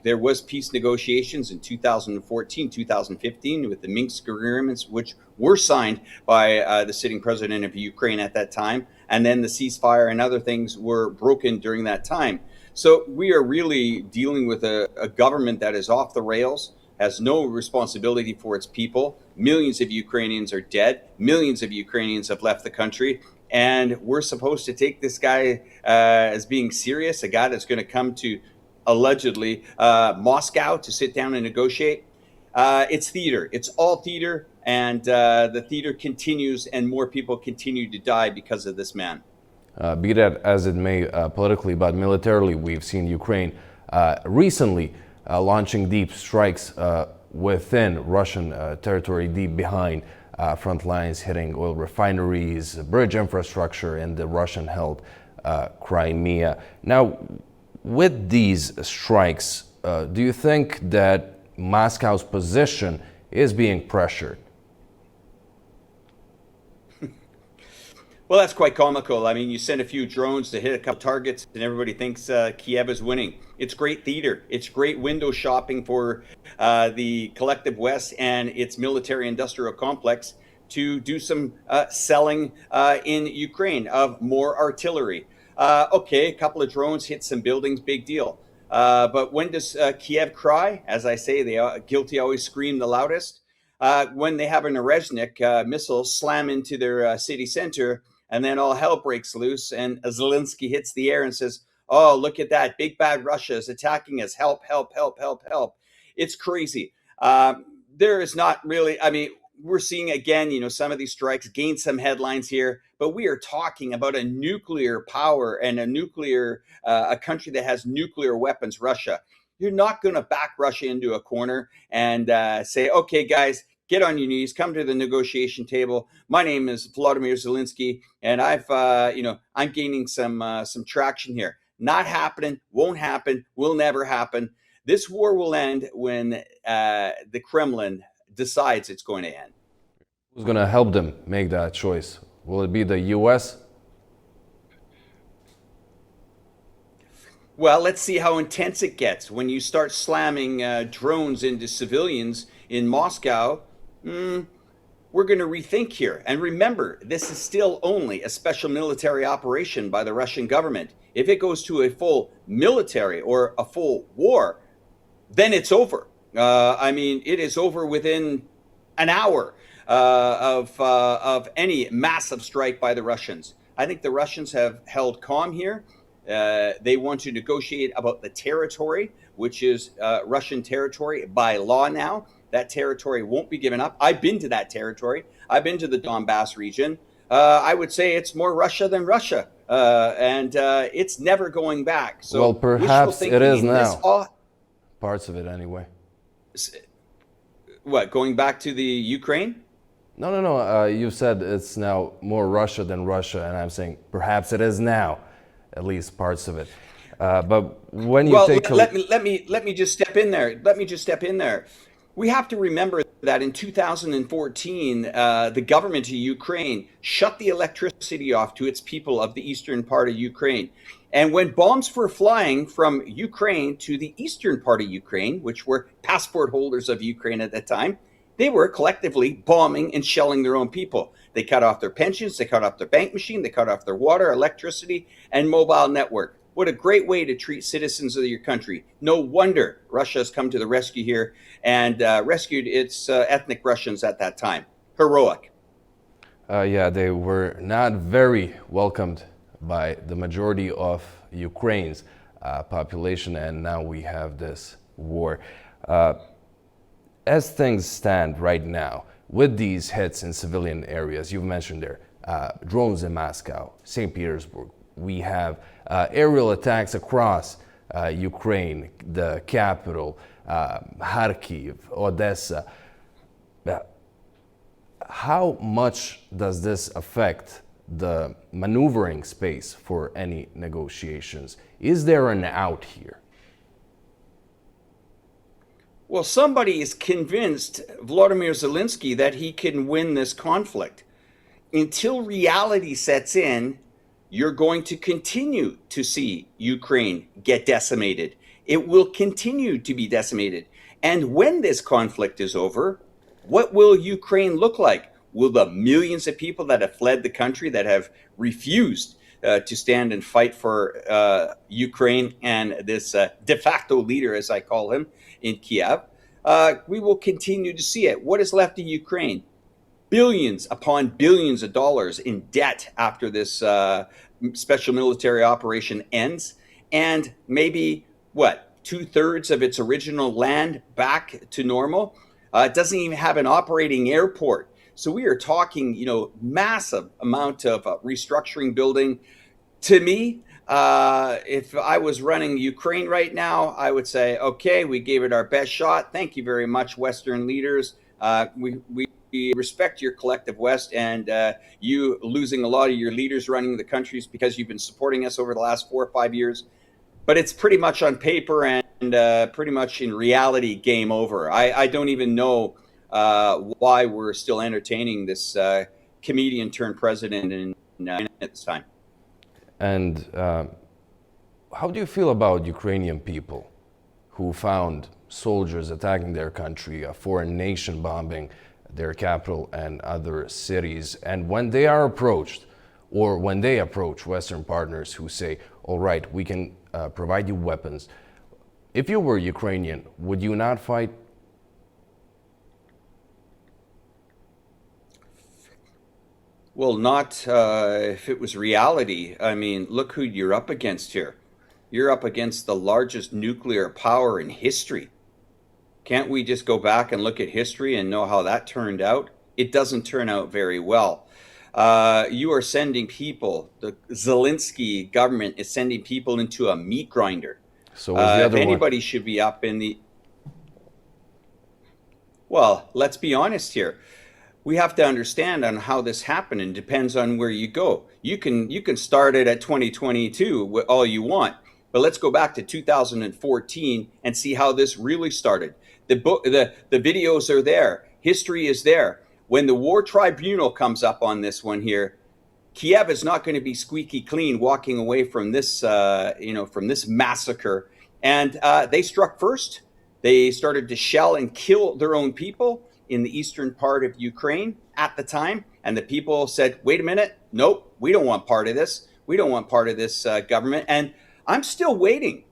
There was peace negotiations in 2014, 2015 with the Minsk agreements, which were signed by the sitting president of Ukraine at that time. And then the ceasefire and other things were broken during that time. So we are really dealing with a government that is off the rails, has no responsibility for its people. Millions of Ukrainians are dead. Millions of Ukrainians have left the country. And we're supposed to take this guy as being serious, a guy that's going to come to allegedly Moscow to sit down and negotiate. It's theater. It's all theater. And the theater continues, and more people continue to die because of this man. Be that as it may politically, but militarily, we've seen Ukraine recently launching deep strikes within Russian territory, deep behind front lines, hitting oil refineries, bridge infrastructure in the Russian-held Crimea. Now, with these strikes, do you think that Moscow's position is being pressured? Well, that's quite comical. I mean, you send a few drones to hit a couple targets and everybody thinks Kiev is winning. It's great theater. It's great window shopping for the collective West and its military-industrial complex to do some selling in Ukraine of more artillery. Okay, a couple of drones hit some buildings, big deal. But when does Kiev cry? As I say, the guilty always scream the loudest. When they have an Orezhnik missile slam into their city center, and then all hell breaks loose, and Zelensky hits the air and says, "Oh, look at that. Big bad Russia is attacking us. Help, help, help, help, help." It's crazy. There is not really, I mean, we're seeing again, you know, some of these strikes gain some headlines here, but we are talking about a nuclear power and a country that has nuclear weapons, Russia. You're not going to back Russia into a corner and say, okay, guys, get on your knees, come to the negotiation table. My name is Volodymyr Zelensky, and I'm gaining some traction here. Not happening, won't happen, will never happen. This war will end when the Kremlin decides it's going to end. Who's going to help them make that choice? Will it be the U.S.? Well, let's see how intense it gets. When you start slamming drones into civilians in Moscow, we're going to rethink here. And remember, this is still only a special military operation by the Russian government. If it goes to a full military or a full war, then it's over. I mean, it is over within an hour of any massive strike by the Russians. I think the Russians have held calm here. They want to negotiate about the territory, which is Russian territory by law now. That territory won't be given up. I've been to that territory. I've been to the Donbass region. I would say it's more Russia than Russia, and it's never going back. So well, perhaps it is now. Parts of it, anyway. What, going back to the Ukraine? No. You said it's now more Russia than Russia, and I'm saying perhaps it is now, at least parts of it. But when you take let me just step in there. We have to remember that in 2014, the government of Ukraine shut the electricity off to its people of the eastern part of Ukraine. And when bombs were flying from Ukraine to the eastern part of Ukraine, which were passport holders of Ukraine at that time, they were collectively bombing and shelling their own people. They cut off their pensions, they cut off their bank machine, they cut off their water, electricity, and mobile network. What a great way to treat citizens of your country. No wonder Russia has come to the rescue here and rescued its ethnic Russians at that time. Heroic. Yeah, they were not very welcomed by the majority of Ukraine's population, and now we have this war. As things stand right now, with these hits in civilian areas, you've mentioned there, drones in Moscow, St. Petersburg, we have aerial attacks across Ukraine, the capital, Kharkiv, Odessa. How much does this affect the maneuvering space for any negotiations? Is there an out here? Well, somebody is convinced Volodymyr Zelensky that he can win this conflict. Until reality sets in, you're going to continue to see Ukraine get decimated. It will continue to be decimated. And when this conflict is over, what will Ukraine look like? Will the millions of people that have fled the country, that have refused to stand and fight for Ukraine and this de facto leader, as I call him, in Kiev, we will continue to see it. What is left of Ukraine? Billions upon billions of dollars in debt after this special military operation ends, and maybe, what, 2/3 of its original land back to normal. It doesn't even have an operating airport. So we are talking, massive amount of restructuring building. To me, if I was running Ukraine right now, I would say, okay, we gave it our best shot. Thank you very much, Western leaders. We respect your collective West, and you losing a lot of your leaders running the countries because you've been supporting us over the last 4 or 5 years. But it's pretty much on paper and pretty much in reality, game over. I don't even know why we're still entertaining this comedian turned president at this time. And how do you feel about Ukrainian people who found soldiers attacking their country, a foreign nation bombing their capital and other cities, and when they are approached, or when they approach Western partners who say, all right, we can provide you weapons. If you were Ukrainian, would you not fight? Well, not if it was reality. I mean, look who you're up against here. You're up against the largest nuclear power in history. Can't we just go back and look at history and know how that turned out? It doesn't turn out very well. You are sending people, the Zelensky government is sending people into a meat grinder. So was the other if anybody one. should be up in the... Well, let's be honest here. We have to understand on how this happened, and depends on where you go. You can start it at 2022 all you want, but let's go back to 2014 and see how this really started. The videos are there. History is there. When the War Tribunal comes up on this one here, Kiev is not going to be squeaky clean walking away from this, from this massacre. And they struck first. They started to shell and kill their own people in the eastern part of Ukraine at the time. And the people said, wait a minute, nope, we don't want part of this. We don't want part of this government. And I'm still waiting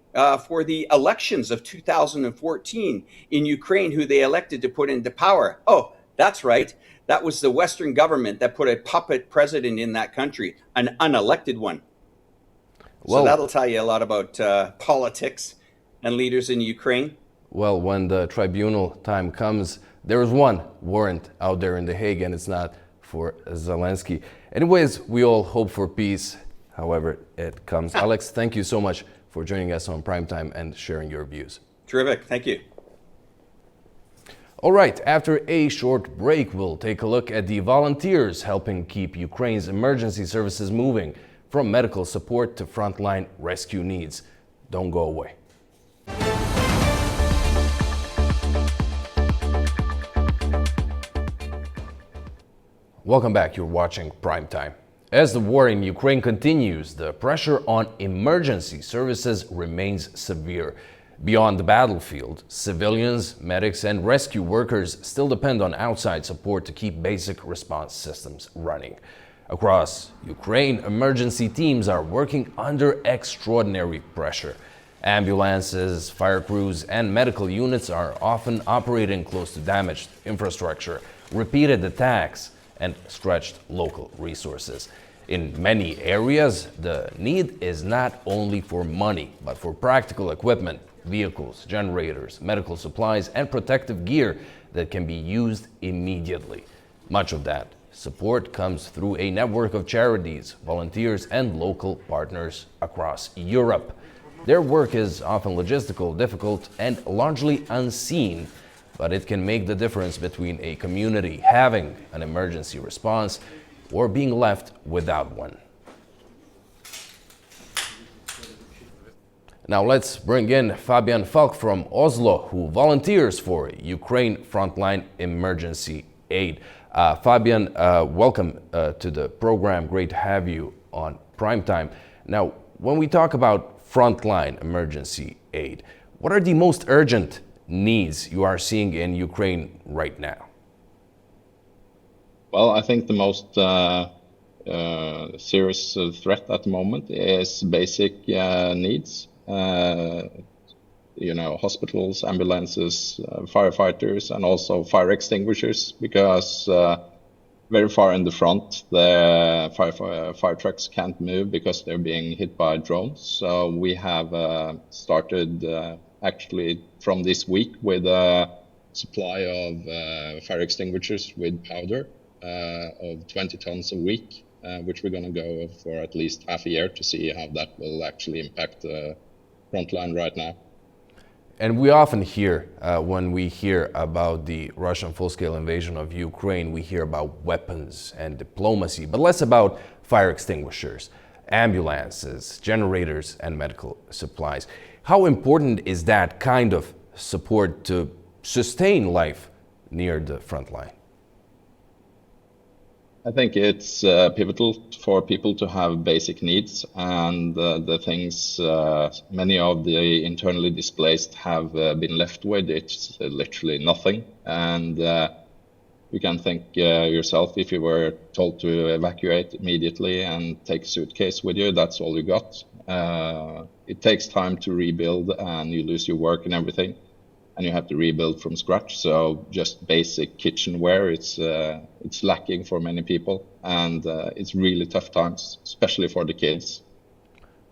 for the elections of 2014 in Ukraine, who they elected to put into power. Oh, that's right. That was the Western government that put a puppet president in that country, an unelected one. So that'll tell you a lot about politics and leaders in Ukraine. Well, when the tribunal time comes, there is one warrant out there in The Hague, and it's not for Zelensky. Anyways, we all hope for peace, however it comes. Alex, thank you so much for joining us on Primetime and sharing your views. Terrific. Thank you. All right, after a short break, we'll take a look at the volunteers helping keep Ukraine's emergency services moving, from medical support to frontline rescue needs. Don't go away. Welcome back. You're watching Primetime. As the war in Ukraine continues, the pressure on emergency services remains severe. Beyond the battlefield, civilians, medics, and rescue workers still depend on outside support to keep basic response systems running. Across Ukraine, emergency teams are working under extraordinary pressure. Ambulances, fire crews, and medical units are often operating close to damaged infrastructure, repeated attacks, and stretched local resources. In many areas, the need is not only for money, but for practical equipment, vehicles, generators, medical supplies, and protective gear that can be used immediately. Much of that support comes through a network of charities, volunteers, and local partners across Europe. Their work is often logistical, difficult, and largely unseen, but it can make the difference between a community having an emergency response or being left without one. Now let's bring in Fabian Falk from Oslo, who volunteers for Ukraine Frontline Emergency Aid. Fabian, welcome to the program. Great to have you on Primetime. Now, when we talk about frontline emergency aid, what are the most urgent needs you are seeing in Ukraine right now? Well, I think the most serious threat at the moment is basic needs. Hospitals, ambulances, firefighters, and also fire extinguishers, because very far in the front, the fire trucks can't move because they're being hit by drones. So we have started actually from this week with a supply of fire extinguishers with powder of 20 tons a week, which we're going to go for at least half a year to see how that will actually impact the frontline right now. And we often hear, when we hear about the Russian full-scale invasion of Ukraine, we hear about weapons and diplomacy, but less about fire extinguishers, ambulances, generators, and medical supplies. How important is that kind of support to sustain life near the front line? I think it's pivotal for people to have basic needs, and the things many of the internally displaced have been left with, it's literally nothing. And you can think yourself, if you were told to evacuate immediately and take a suitcase with you, that's all you got. It takes time to rebuild, and you lose your work and everything, and you have to rebuild from scratch. So just basic kitchenware, it's lacking for many people, and it's really tough times, especially for the kids.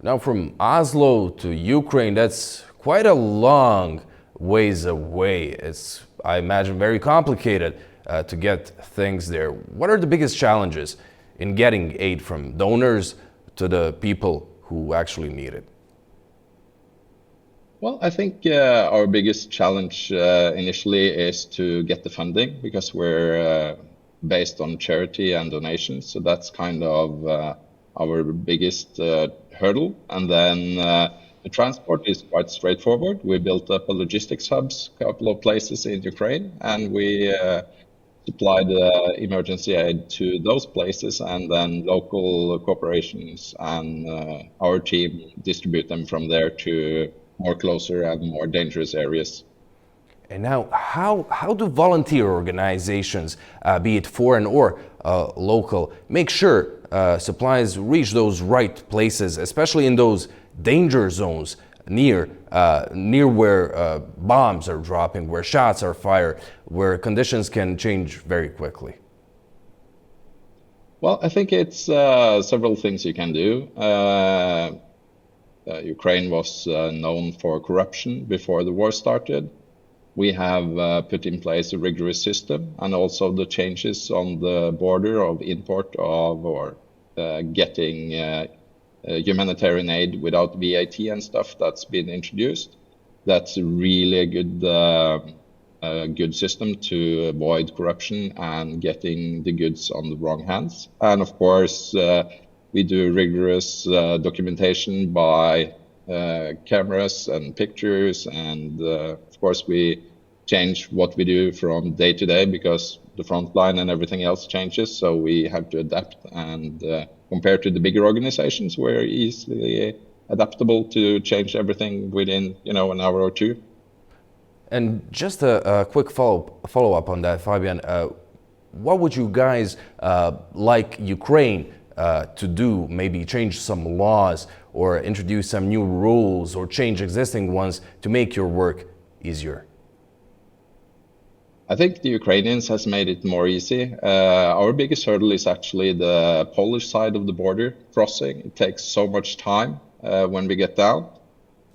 Now, from Oslo to Ukraine, that's quite a long ways away. It's, I imagine, very complicated to get things there. What are the biggest challenges in getting aid from donors to the people who actually need it? Well, I think our biggest challenge initially is to get the funding, because we're based on charity and donations. So that's kind of our biggest hurdle. And then the transport is quite straightforward. We built up a logistics hubs, a couple of places in Ukraine, and we supplied emergency aid to those places, and then local corporations and our team distribute them from there to more closer and more dangerous areas. And now, how do volunteer organizations, be it foreign or local, make sure supplies reach those right places, especially in those danger zones near where bombs are dropping, where shots are fired, where conditions can change very quickly? Well, I think it's several things you can do. Ukraine was known for corruption before the war started. We have put in place a rigorous system, and also the changes on the border of import of or getting humanitarian aid without VAT and stuff that's been introduced. That's really a good system to avoid corruption and getting the goods on the wrong hands. And of course, we do rigorous documentation by cameras and pictures, and of course we change what we do from day to day, because the front line and everything else changes, so we have to adapt. And compared to the bigger organizations, we're easily adaptable to change everything within an hour or two. And just a quick follow-up on that, Fabian. What would you guys like Ukraine to do? Maybe change some laws or introduce some new rules or change existing ones to make your work easier? I think the Ukrainians has made it more easy. Our biggest hurdle is actually the Polish side of the border crossing. It takes so much time when we get down.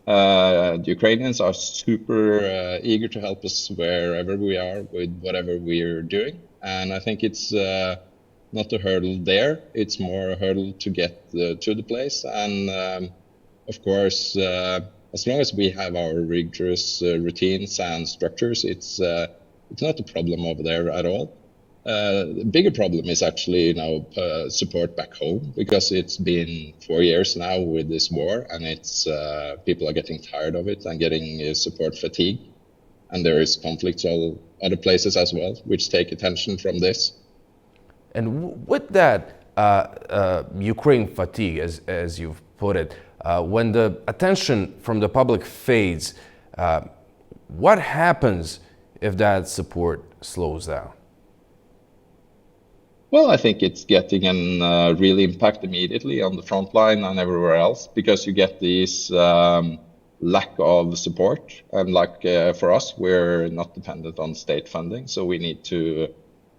The Ukrainians are super eager to help us wherever we are with whatever we're doing. And I think it's not a hurdle there. It's more a hurdle to get to the place. And of course, as long as we have our rigorous routines and structures, it's not a problem over there at all. The bigger problem is actually support back home, because it's been 4 years now with this war, and it's people are getting tired of it and getting support fatigue, and there is conflicts all other places as well, which take attention from this. And with that Ukraine fatigue, as you've put it, when the attention from the public fades, what happens if that support slows down? Well, I think it's getting a real impact immediately on the front line and everywhere else, because you get these lack of support. And for us, we're not dependent on state funding, so we need to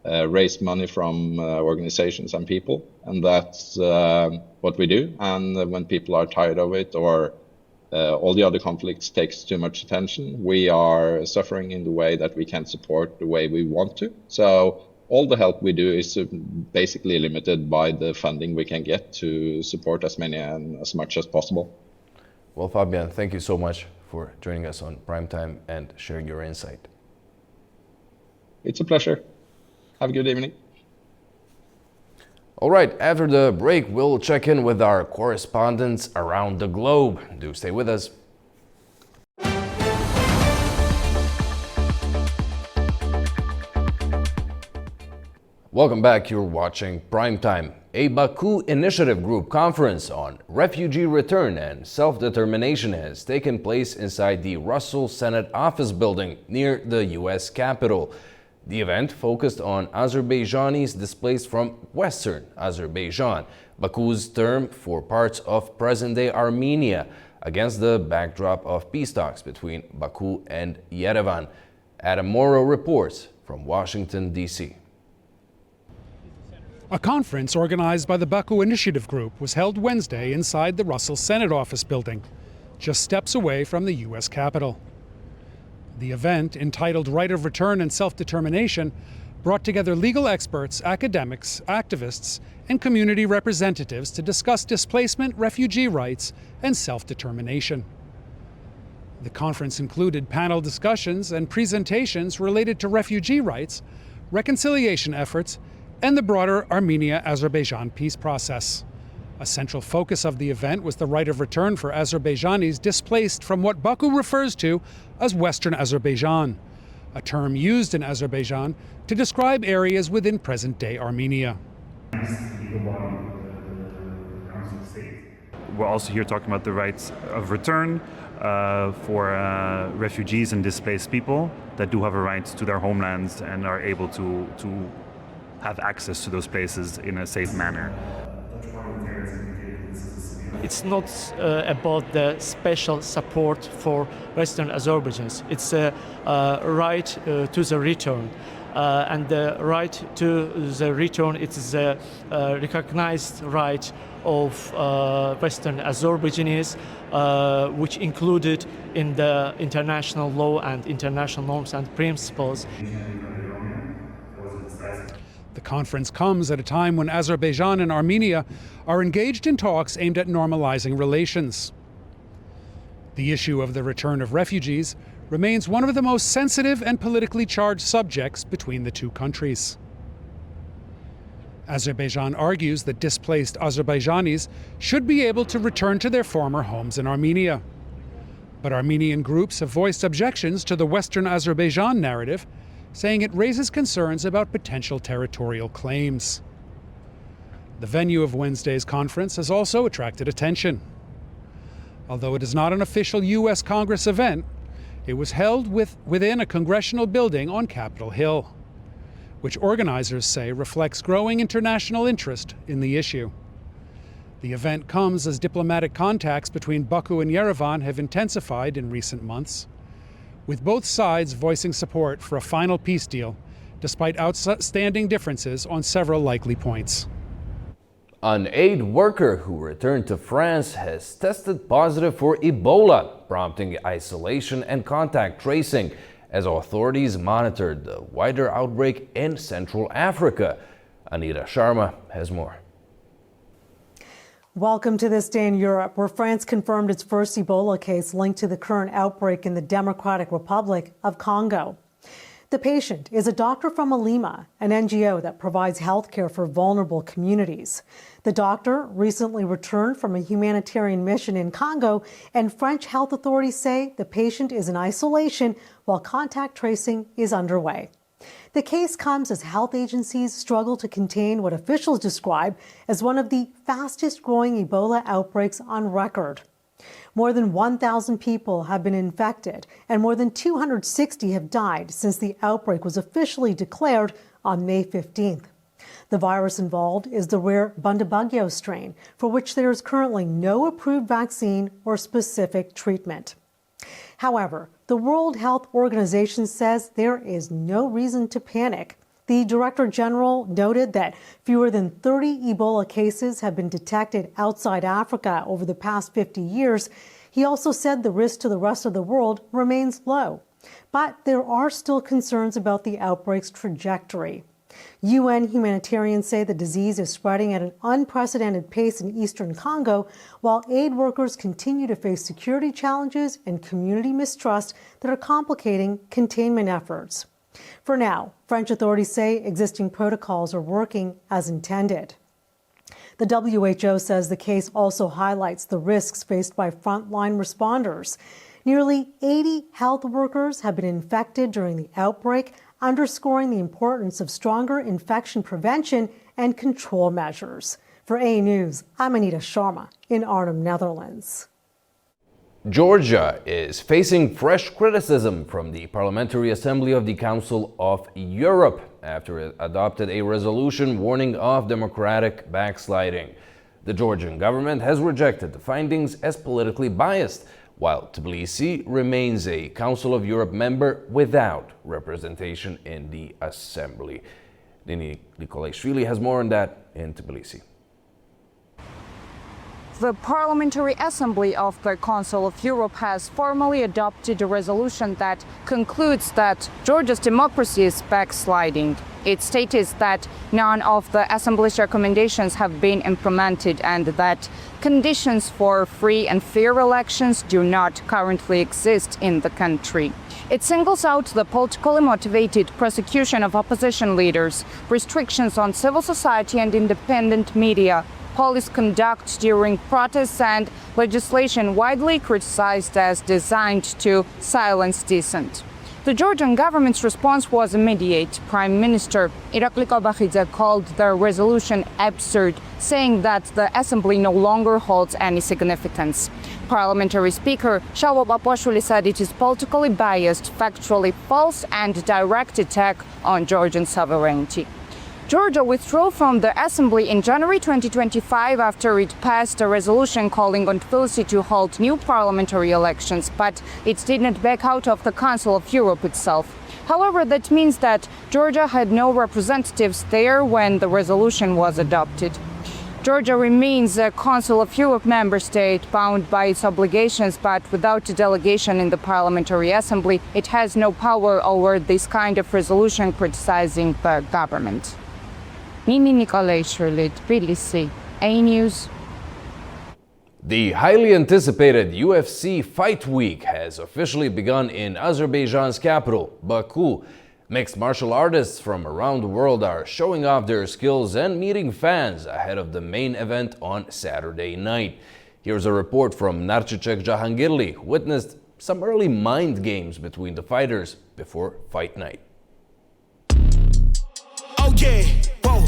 raise money from organizations and people, and that's what we do. And when people are tired of it, or all the other conflicts takes too much attention, we are suffering in the way that we can't support the way we want to. So all the help we do is basically limited by the funding we can get to support as many and as much as possible. Well, Fabian, thank you so much for joining us on Primetime and sharing your insight. It's a pleasure. Have a good evening. All right, after the break, we'll check in with our correspondents around the globe. Do stay with us. Welcome back. You're watching Primetime. A Baku Initiative Group conference on refugee return and self-determination has taken place inside the Russell Senate office building near the U.S. Capitol. The event focused on Azerbaijanis displaced from Western Azerbaijan, Baku's term for parts of present-day Armenia, against the backdrop of peace talks between Baku and Yerevan. Adam Morrow reports from Washington, D.C. A conference organized by the Baku Initiative Group was held Wednesday inside the Russell Senate office building, just steps away from the U.S. Capitol. The event, entitled Right of Return and Self-Determination, brought together legal experts, academics, activists, and community representatives to discuss displacement, refugee rights, and self-determination. The conference included panel discussions and presentations related to refugee rights, reconciliation efforts, and the broader Armenia-Azerbaijan peace process. A central focus of the event was the right of return for Azerbaijanis displaced from what Baku refers to as Western Azerbaijan, a term used in Azerbaijan to describe areas within present-day Armenia. We're also here talking about the rights of return for refugees and displaced people that do have a right to their homelands and are able to have access to those places in a safe manner. It's not about the special support for Western Azerbaijans. It's a right to the return. And the right to the return, it is a recognized right of Western Azerbaijanis, which included in the international law and international norms and principles. The conference comes at a time when Azerbaijan and Armenia are engaged in talks aimed at normalizing relations. The issue of the return of refugees remains one of the most sensitive and politically charged subjects between the two countries. Azerbaijan argues that displaced Azerbaijanis should be able to return to their former homes in Armenia. But Armenian groups have voiced objections to the Western Azerbaijan narrative, saying it raises concerns about potential territorial claims. The venue of Wednesday's conference has also attracted attention. Although it is not an official U.S. Congress event, it was held within a congressional building on Capitol Hill, which organizers say reflects growing international interest in the issue. The event comes as diplomatic contacts between Baku and Yerevan have intensified in recent months, with both sides voicing support for a final peace deal, despite outstanding differences on several likely points. An aid worker who returned to France has tested positive for Ebola, prompting isolation and contact tracing as authorities monitored the wider outbreak in Central Africa. Anita Sharma has more. Welcome to This Day in Europe, where France confirmed its first Ebola case linked to the current outbreak in the Democratic Republic of Congo. The patient is a doctor from Alima, an NGO that provides health care for vulnerable communities. The doctor recently returned from a humanitarian mission in Congo, and French health authorities say the patient is in isolation while contact tracing is underway. The case comes as health agencies struggle to contain what officials describe as one of the fastest growing Ebola outbreaks on record. More than 1,000 people have been infected and more than 260 have died since the outbreak was officially declared on May 15th. The virus involved is the rare Bundibugyo strain, for which there is currently no approved vaccine or specific treatment. However, the World Health Organization says there is no reason to panic. The Director General noted that fewer than 30 Ebola cases have been detected outside Africa over the past 50 years. He also said the risk to the rest of the world remains low. But there are still concerns about the outbreak's trajectory. UN humanitarians say the disease is spreading at an unprecedented pace in eastern Congo, while aid workers continue to face security challenges and community mistrust that are complicating containment efforts. For now, French authorities say existing protocols are working as intended. The WHO says the case also highlights the risks faced by frontline responders. Nearly 80 health workers have been infected during the outbreak, underscoring the importance of stronger infection prevention and control measures. For A News, I'm Anita Sharma in Arnhem, Netherlands. Georgia is facing fresh criticism from the Parliamentary Assembly of the Council of Europe after it adopted a resolution warning of democratic backsliding. The Georgian government has rejected the findings as politically biased, while Tbilisi remains a Council of Europe member without representation in the Assembly. Nini Nikolaishvili has more on that in Tbilisi. The Parliamentary Assembly of the Council of Europe has formally adopted a resolution that concludes that Georgia's democracy is backsliding. It states that none of the Assembly's recommendations have been implemented and that conditions for free and fair elections do not currently exist in the country. It singles out the politically motivated prosecution of opposition leaders, restrictions on civil society and independent media, police conduct during protests, and legislation widely criticized as designed to silence dissent. The Georgian government's response was immediate. Prime Minister Irakli Kobakhidze called the resolution absurd, saying that the assembly no longer holds any significance. Parliamentary Speaker Shavo Papashvili said it is politically biased, factually false, and direct attack on Georgian sovereignty. Georgia withdrew from the Assembly in January 2025 after it passed a resolution calling on Tbilisi to hold new parliamentary elections, but it didn't back out of the Council of Europe itself. However, that means that Georgia had no representatives there when the resolution was adopted. Georgia remains a Council of Europe member state bound by its obligations, but without a delegation in the Parliamentary Assembly, it has no power over this kind of resolution criticizing the government. Nini Nikolaishvili, Tbilisi, A News. The highly anticipated UFC Fight Week has officially begun in Azerbaijan's capital, Baku. Mixed martial artists from around the world are showing off their skills and meeting fans ahead of the main event on Saturday night. Here's a report from Narchicek Jahangirli, who witnessed some early mind games between the fighters before fight night. Oh yeah, whoa.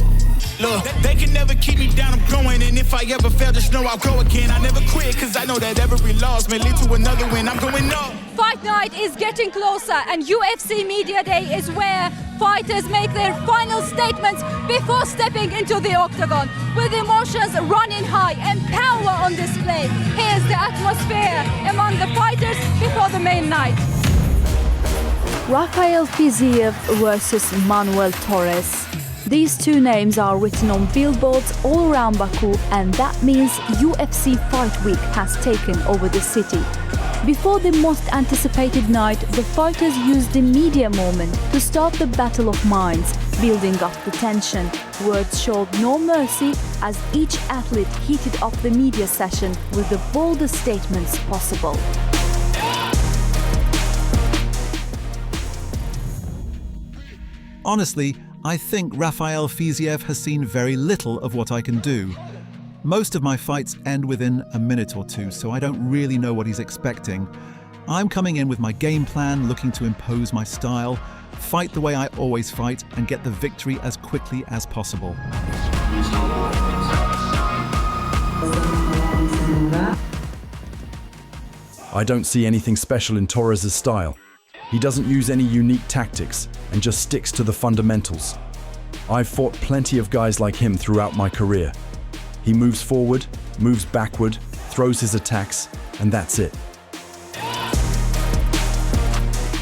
Look, they can never keep me down, I'm going, and if I ever fail, just know I'll go again. I never quit, cause I know that every loss may lead to another win. I'm going up. Fight night is getting closer, and UFC Media Day is where fighters make their final statements before stepping into the octagon. With emotions running high and power on display, here's the atmosphere among the fighters before the main night. Rafael Fiziev versus Manuel Torres. These two names are written on billboards all around Baku, and that means UFC Fight Week has taken over the city. Before the most anticipated night, the fighters used the media moment to start the battle of minds, building up the tension. Words showed no mercy as each athlete heated up the media session with the boldest statements possible. Honestly, I think Rafael Fiziev has seen very little of what I can do. Most of my fights end within a minute or two, so I don't really know what he's expecting. I'm coming in with my game plan, looking to impose my style, fight the way I always fight, and get the victory as quickly as possible. I don't see anything special in Torres' style. He doesn't use any unique tactics and just sticks to the fundamentals. I've fought plenty of guys like him throughout my career. He moves forward, moves backward, throws his attacks, and that's it.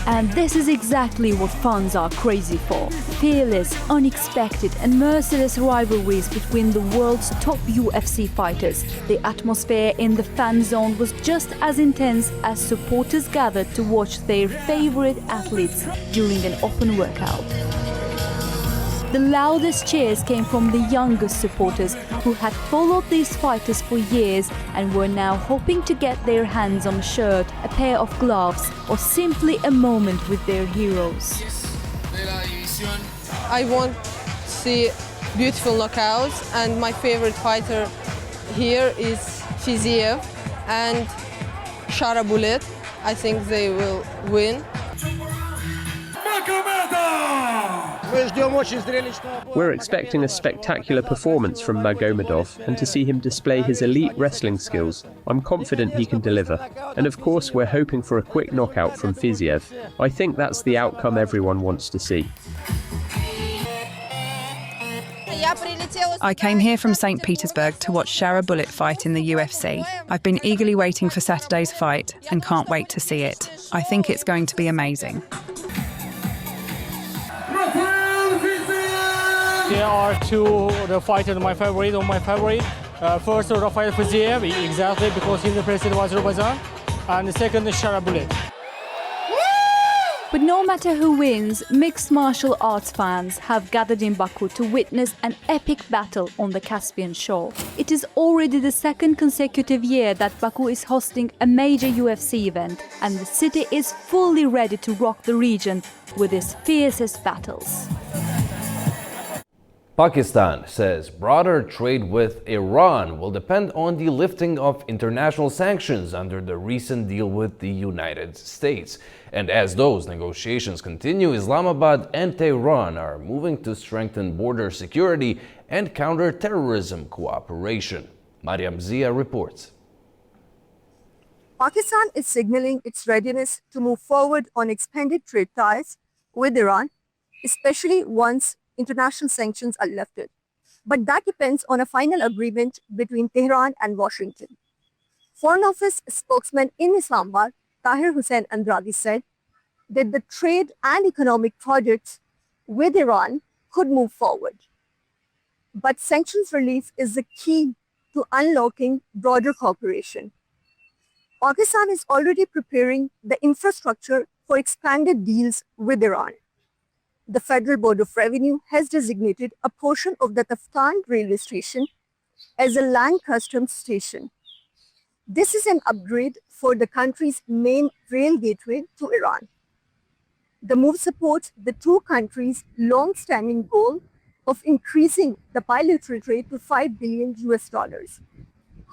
And this is exactly what fans are crazy for. Fearless, unexpected and merciless rivalries between the world's top UFC fighters. The atmosphere in the fan zone was just as intense as supporters gathered to watch their favorite athletes during an open workout. The loudest cheers came from the youngest supporters who had followed these fighters for years and were now hoping to get their hands on a shirt, a pair of gloves, or simply a moment with their heroes. I want to see beautiful knockouts, and my favorite fighter here is Fiziev and Sharabulet. I think they will win. We're expecting a spectacular performance from Magomedov and to see him display his elite wrestling skills. I'm confident he can deliver. And of course, we're hoping for a quick knockout from Fiziev. I think that's the outcome everyone wants to see. I came here from St. Petersburg to watch Sharabulet fight in the UFC. I've been eagerly waiting for Saturday's fight and can't wait to see it. I think it's going to be amazing. There are two fighters my favorite. First, Rafael Fiziev, exactly because he's the president of Azerbaijan, and the second is Sharabulet. But no matter who wins, mixed martial arts fans have gathered in Baku to witness an epic battle on the Caspian shore. It is already the second consecutive year that Baku is hosting a major UFC event, and the city is fully ready to rock the region with its fiercest battles. Pakistan says broader trade with Iran will depend on the lifting of international sanctions under the recent deal with the United States. And as those negotiations continue, Islamabad and Tehran are moving to strengthen border security and counter-terrorism cooperation. Mariam Zia reports. Pakistan is signaling its readiness to move forward on expanded trade ties with Iran, especially once international sanctions are lifted. But that depends on a final agreement between Tehran and Washington. Foreign Office spokesman in Islamabad, Tahir Hussain Andradi, said that the trade and economic projects with Iran could move forward. But sanctions relief is the key to unlocking broader cooperation. Pakistan is already preparing the infrastructure for expanded deals with Iran. The Federal Board of Revenue has designated a portion of the Taftan railway station as a land customs station. This is an upgrade for the country's main rail gateway to Iran. The move supports the two countries' long-standing goal of increasing the bilateral trade to $5 billion.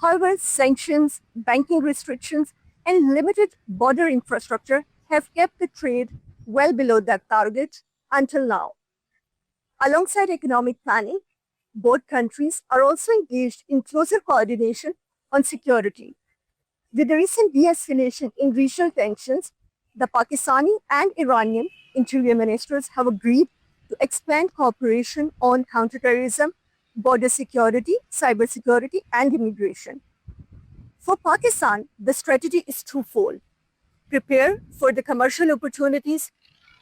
However, sanctions, banking restrictions, and limited border infrastructure have kept the trade well below that target until now. Alongside economic planning, both countries are also engaged in closer coordination on security. With the recent de-escalation in regional tensions, the Pakistani and Iranian interior ministers have agreed to expand cooperation on counterterrorism, border security, cybersecurity, and immigration. For Pakistan, the strategy is twofold. Prepare for the commercial opportunities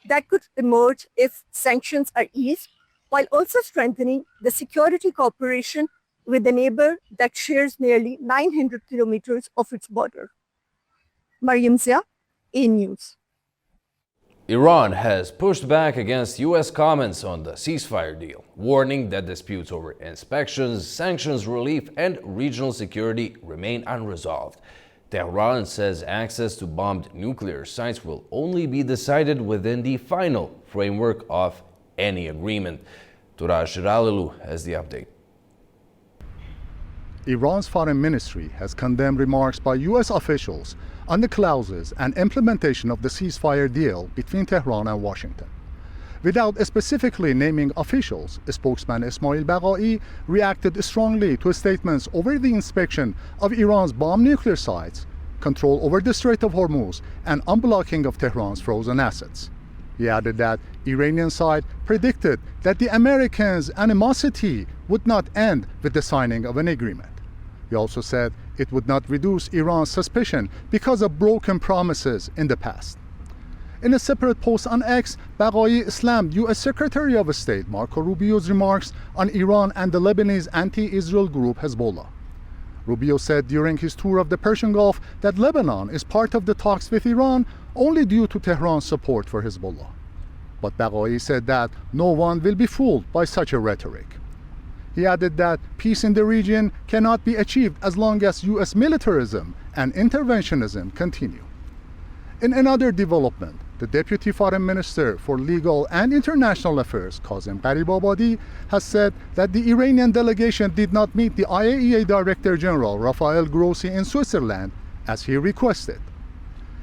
that could emerge if sanctions are eased, while also strengthening the security cooperation with a neighbor that shares nearly 900 kilometers of its border. Mariam Zia, A News. Iran has pushed back against U.S. comments on the ceasefire deal, warning that disputes over inspections, sanctions relief, and regional security remain unresolved. Tehran says access to bombed nuclear sites will only be decided within the final framework of any agreement. Turaj Shiralilu has the update. Iran's foreign ministry has condemned remarks by U.S. officials on the clauses and implementation of the ceasefire deal between Tehran and Washington. Without specifically naming officials, spokesman Ismail Baghai reacted strongly to statements over the inspection of Iran's bomb nuclear sites, control over the Strait of Hormuz, and unblocking of Tehran's frozen assets. He added that Iranian side predicted that the Americans' animosity would not end with the signing of an agreement. He also said it would not reduce Iran's suspicion because of broken promises in the past. In a separate post on X, Baghai slammed U.S. Secretary of State Marco Rubio's remarks on Iran and the Lebanese anti-Israel group Hezbollah. Rubio said during his tour of the Persian Gulf that Lebanon is part of the talks with Iran only due to Tehran's support for Hezbollah. But Baghai said that no one will be fooled by such a rhetoric. He added that peace in the region cannot be achieved as long as U.S. militarism and interventionism continue. In another development, the Deputy Foreign Minister for Legal and International Affairs, Kazem Gharibabadi, has said that the Iranian delegation did not meet the IAEA Director General Rafael Grossi in Switzerland as he requested.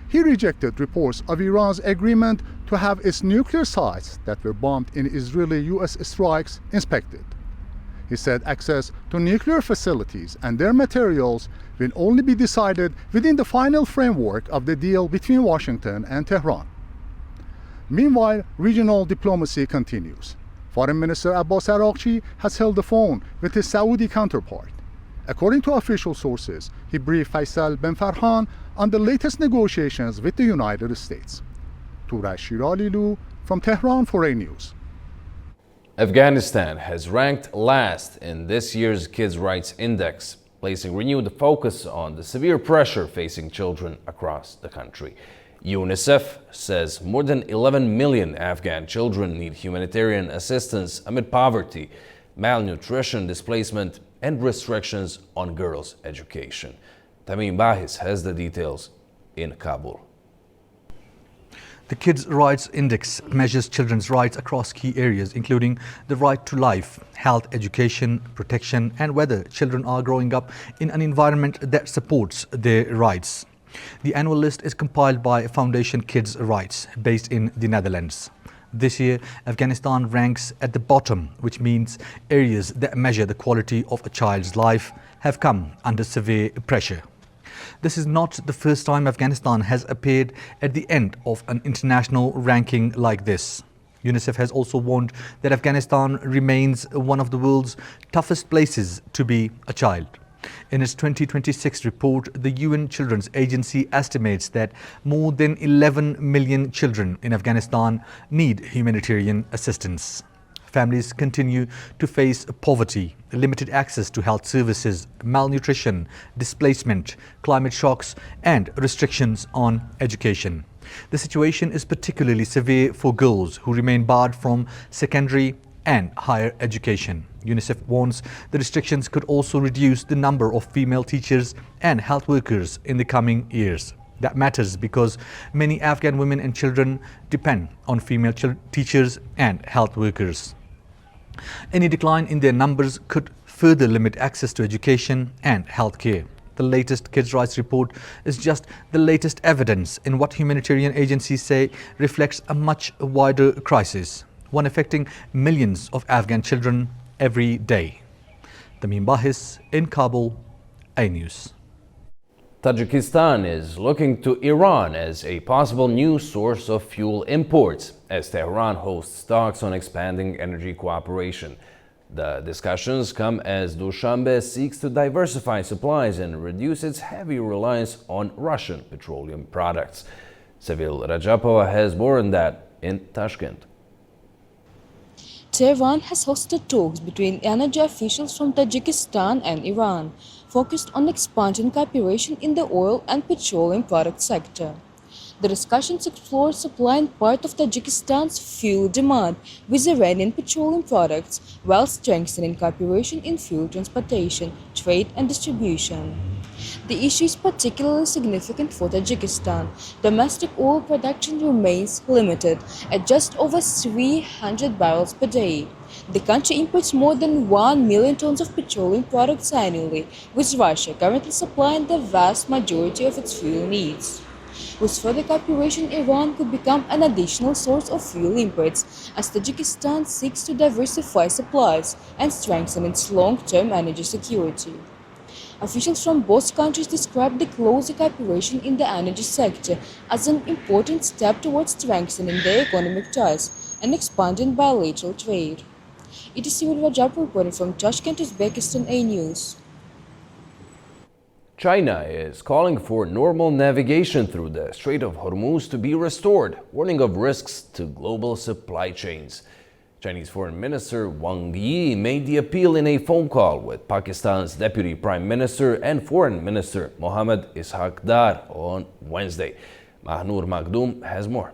He rejected reports of Iran's agreement to have its nuclear sites that were bombed in Israeli-U.S. strikes inspected. He said access to nuclear facilities and their materials will only be decided within the final framework of the deal between Washington and Tehran. Meanwhile, regional diplomacy continues. Foreign Minister Abbas Araghchi has held the phone with his Saudi counterpart. According to official sources, he briefed Faisal bin Farhan on the latest negotiations with the United States. Turaj Shiralilu from Tehran for A News. Afghanistan has ranked last in this year's Kids' Rights Index, placing renewed focus on the severe pressure facing children across the country. UNICEF says more than 11 million Afghan children need humanitarian assistance amid poverty, malnutrition, displacement, and restrictions on girls' education. Tamim Bahis has the details in Kabul. The Kids' Rights Index measures children's rights across key areas, including the right to life, health, education, protection, and whether children are growing up in an environment that supports their rights. The annual list is compiled by Foundation Kids' Rights, based in the Netherlands. This year, Afghanistan ranks at the bottom, which means areas that measure the quality of a child's life have come under severe pressure. This is not the first time Afghanistan has appeared at the end of an international ranking like this. UNICEF has also warned that Afghanistan remains one of the world's toughest places to be a child. In its 2026 report, the UN Children's Agency estimates that more than 11 million children in Afghanistan need humanitarian assistance. Families continue to face poverty, limited access to health services, malnutrition, displacement, climate shocks, and restrictions on education. The situation is particularly severe for girls who remain barred from secondary and higher education. UNICEF warns the restrictions could also reduce the number of female teachers and health workers in the coming years. That matters because many Afghan women and children depend on female teachers and health workers. Any decline in their numbers could further limit access to education and healthcare. The latest Kids' Rights report is just the latest evidence in what humanitarian agencies say reflects a much wider crisis, one affecting millions of Afghan children every day. Tamim Bahis in Kabul, A News. Tajikistan is looking to Iran as a possible new source of fuel imports, as Tehran hosts talks on expanding energy cooperation. The discussions come as Dushanbe seeks to diversify supplies and reduce its heavy reliance on Russian petroleum products. Sevil Rajapova has more on that in Tashkent. Tehran has hosted talks between energy officials from Tajikistan and Iran. focused on expanding cooperation in the oil and petroleum product sector. The discussions explored supplying part of Tajikistan's fuel demand with Iranian petroleum products while strengthening cooperation in fuel transportation, trade and distribution. The issue is particularly significant for Tajikistan. Domestic oil production remains limited at just over 300 barrels per day. The country imports more than 1 million tons of petroleum products annually, with Russia currently supplying the vast majority of its fuel needs. With further cooperation, Iran could become an additional source of fuel imports as Tajikistan seeks to diversify supplies and strengthen its long-term energy security. Officials from both countries described the closer cooperation in the energy sector as an important step towards strengthening their economic ties and expanding bilateral trade. It is Sivil Rajab reporting from Tashkent, Uzbekistan A News. China is calling for normal navigation through the Strait of Hormuz to be restored, warning of risks to global supply chains. Chinese Foreign Minister Wang Yi made the appeal in a phone call with Pakistan's Deputy Prime Minister and Foreign Minister Mohammad Ishaq Dar on Wednesday. Mahnur Makhdoom has more.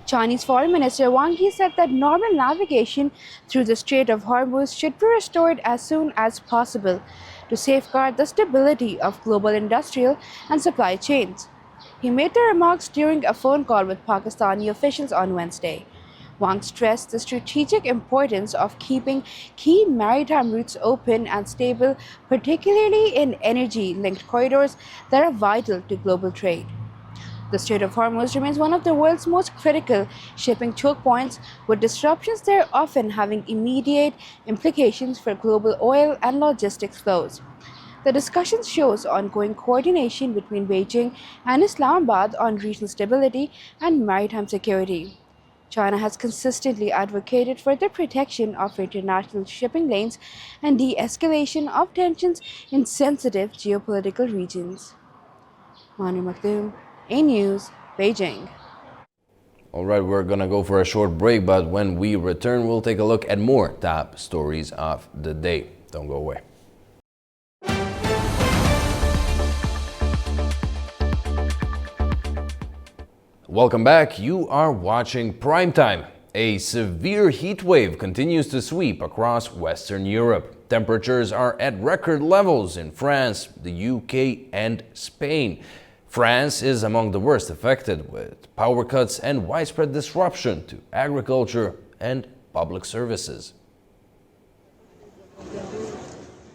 Chinese Foreign Minister Wang Yi said that normal navigation through the Strait of Hormuz should be restored as soon as possible to safeguard the stability of global industrial and supply chains. He made the remarks during a phone call with Pakistani officials on Wednesday. Wang stressed the strategic importance of keeping key maritime routes open and stable, particularly in energy-linked corridors that are vital to global trade. The Strait of Hormuz remains one of the world's most critical shipping choke points, with disruptions there often having immediate implications for global oil and logistics flows. The discussion shows ongoing coordination between Beijing and Islamabad on regional stability and maritime security. China has consistently advocated for the protection of international shipping lanes and de-escalation of tensions in sensitive geopolitical regions. Manu Makhdoom, A News, Beijing. All right, we're gonna go for a short break, but when we return, we'll take a look at more top stories of the day. Don't go away. Welcome back. You are watching Primetime. A severe heat wave continues to sweep across Western Europe. Temperatures are at record levels in France, the UK, and Spain. France is among the worst affected, with power cuts and widespread disruption to agriculture and public services.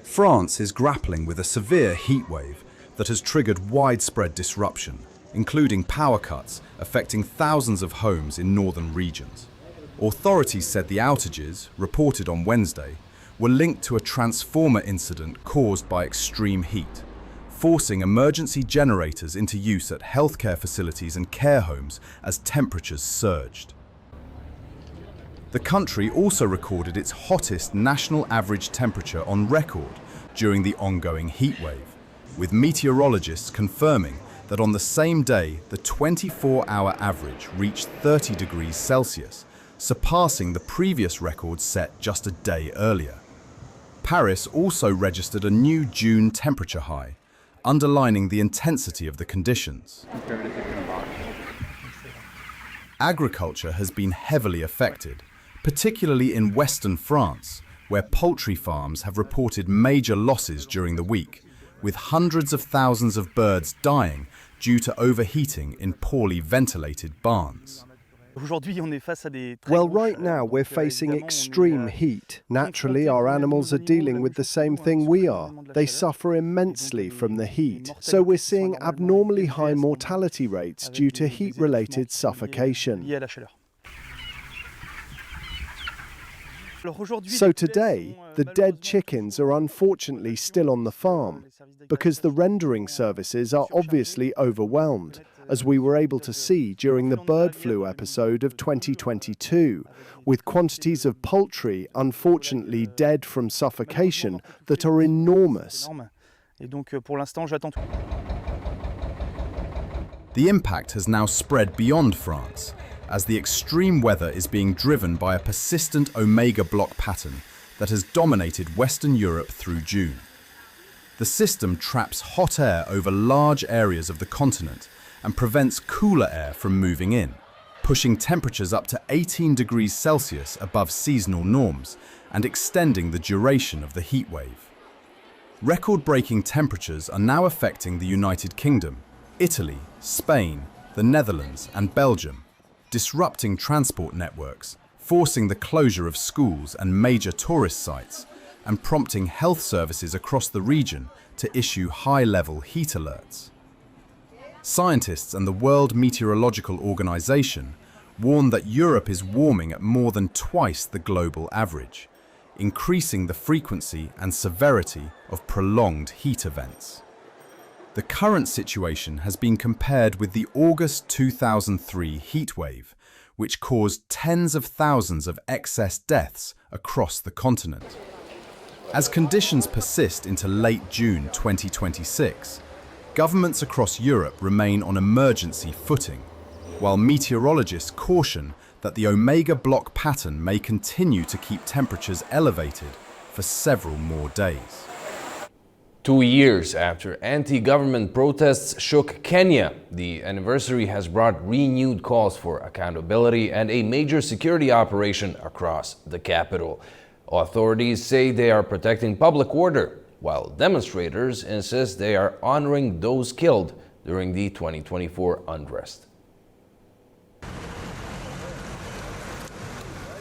France is grappling with a severe heat wave that has triggered widespread disruption, including power cuts affecting thousands of homes in northern regions. Authorities said the outages, reported on Wednesday, were linked to a transformer incident caused by extreme heat, forcing emergency generators into use at healthcare facilities and care homes as temperatures surged. The country also recorded its hottest national average temperature on record during the ongoing heat wave, with meteorologists confirming that on the same day, the 24-hour average reached 30 degrees Celsius, surpassing the previous record set just a day earlier. Paris also registered a new June temperature high, underlining the intensity of the conditions. Agriculture has been heavily affected, particularly in western France, where poultry farms have reported major losses during the week, with hundreds of thousands of birds dying due to overheating in poorly ventilated barns. Well, right now we're facing extreme heat. Naturally, our animals are dealing with the same thing we are. They suffer immensely from the heat. So we're seeing abnormally high mortality rates due to heat-related suffocation. So today, the dead chickens are unfortunately still on the farm, because the rendering services are obviously overwhelmed, as we were able to see during the bird flu episode of 2022, with quantities of poultry unfortunately dead from suffocation that are enormous. The impact has now spread beyond France, as the extreme weather is being driven by a persistent omega block pattern that has dominated Western Europe through June. The system traps hot air over large areas of the continent and prevents cooler air from moving in, pushing temperatures up to 18 degrees Celsius above seasonal norms and extending the duration of the heat wave. Record-breaking temperatures are now affecting the United Kingdom, Italy, Spain, the Netherlands and Belgium, disrupting transport networks, forcing the closure of schools and major tourist sites, and prompting health services across the region to issue high-level heat alerts. Scientists and the World Meteorological Organization warn that Europe is warming at more than twice the global average, increasing the frequency and severity of prolonged heat events. The current situation has been compared with the August 2003 heat wave, which caused tens of thousands of excess deaths across the continent. As conditions persist into late June 2026, governments across Europe remain on emergency footing, while meteorologists caution that the Omega block pattern may continue to keep temperatures elevated for several more days. 2 years after anti-government protests shook Kenya, the anniversary has brought renewed calls for accountability and a major security operation across the capital. Authorities say they are protecting public order, while demonstrators insist they are honoring those killed during the 2024 unrest.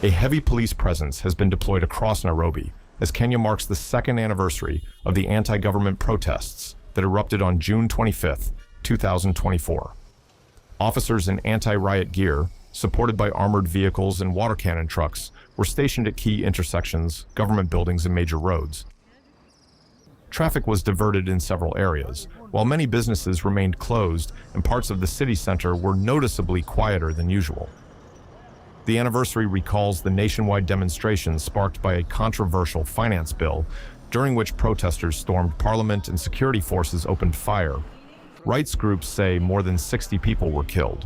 A heavy police presence has been deployed across Nairobi as Kenya marks the second anniversary of the anti-government protests that erupted on June 25, 2024. Officers in anti-riot gear, supported by armored vehicles and water cannon trucks, were stationed at key intersections, government buildings, and major roads. Traffic was diverted in several areas, while many businesses remained closed and parts of the city center were noticeably quieter than usual. The anniversary recalls the nationwide demonstrations sparked by a controversial finance bill, during which protesters stormed parliament and security forces opened fire. Rights groups say more than 60 people were killed.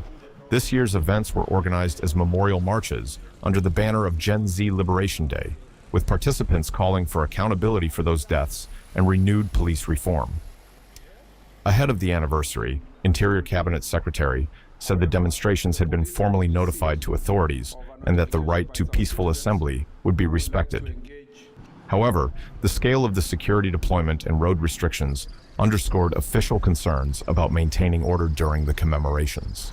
This year's events were organized as memorial marches under the banner of Gen Z Liberation Day, with participants calling for accountability for those deaths and renewed police reform. Ahead of the anniversary, Interior Cabinet Secretary said the demonstrations had been formally notified to authorities and that the right to peaceful assembly would be respected. However, the scale of the security deployment and road restrictions underscored official concerns about maintaining order during the commemorations.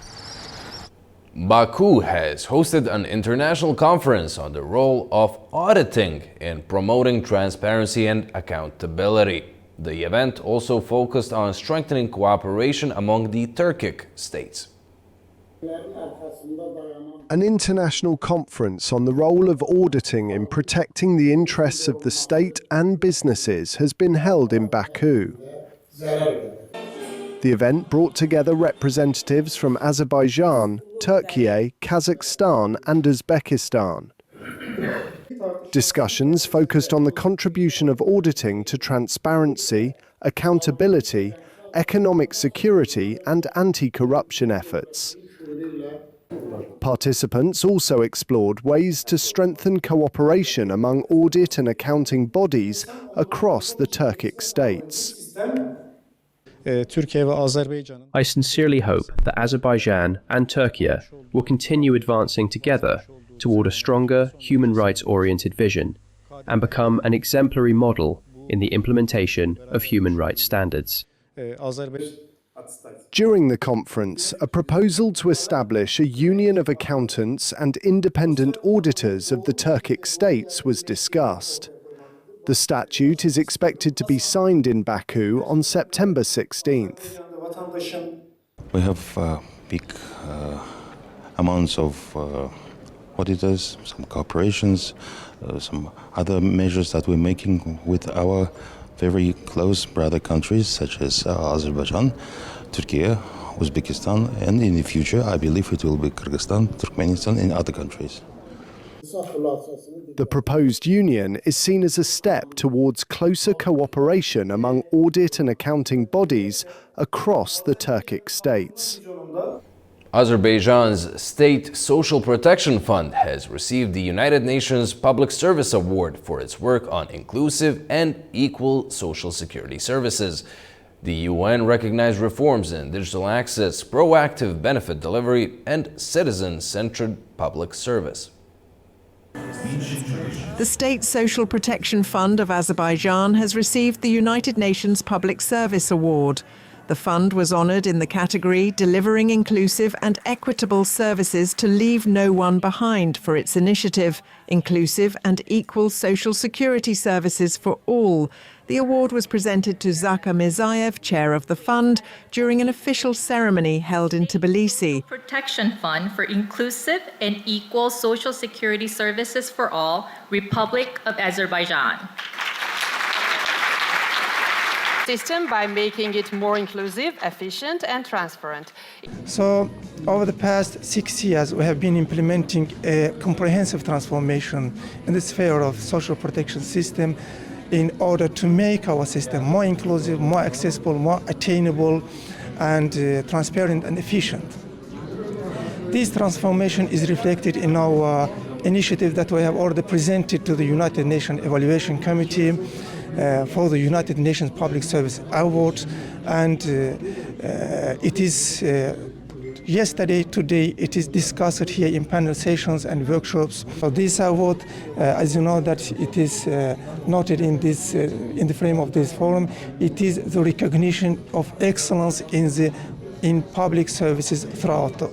Baku has hosted an international conference on the role of auditing in promoting transparency and accountability. The event also focused on strengthening cooperation among the Turkic states. An international conference on the role of auditing in protecting the interests of the state and businesses has been held in Baku. The event brought together representatives from Azerbaijan, Turkey, Kazakhstan and Uzbekistan. Discussions focused on the contribution of auditing to transparency, accountability, economic security and anti-corruption efforts. Participants also explored ways to strengthen cooperation among audit and accounting bodies across the Turkic states. I sincerely hope that Azerbaijan and Turkey will continue advancing together toward a stronger human rights-oriented vision and become an exemplary model in the implementation of human rights standards. During the conference, a proposal to establish a union of accountants and independent auditors of the Turkic states was discussed. The statute is expected to be signed in Baku on September 16th. We have big amounts of auditors, some cooperations, some other measures that we're making with our very close brother countries such as Azerbaijan, Turkey, Uzbekistan, and in the future I believe it will be Kyrgyzstan, Turkmenistan and other countries. The proposed union is seen as a step towards closer cooperation among audit and accounting bodies across the Turkic states. Azerbaijan's State Social Protection Fund has received the United Nations Public Service Award for its work on inclusive and equal social security services. The UN recognized reforms in digital access, proactive benefit delivery, and citizen-centered public service. The State Social Protection Fund of Azerbaijan has received the United Nations Public Service Award. The fund was honoured in the category Delivering Inclusive and Equitable Services to Leave No One Behind for its initiative, Inclusive and Equal Social Security Services for All. The award was presented to Zaka Mirzayev, chair of the fund, during an official ceremony held in Tbilisi. Protection Fund for Inclusive and Equal Social Security Services for All, Republic of Azerbaijan. System by making it more inclusive, efficient and transparent. So over the past 6 years we have been implementing a comprehensive transformation in the sphere of social protection system in order to make our system more inclusive, more accessible, more attainable and transparent and efficient. This transformation is reflected in our initiative that we have already presented to the United Nations Evaluation Committee for the United Nations Public Service Award, and it is yesterday, today, it is discussed here in panel sessions and workshops. So this award, as you know, that it is noted in this in the frame of this forum, it is the recognition of excellence in public services throughout the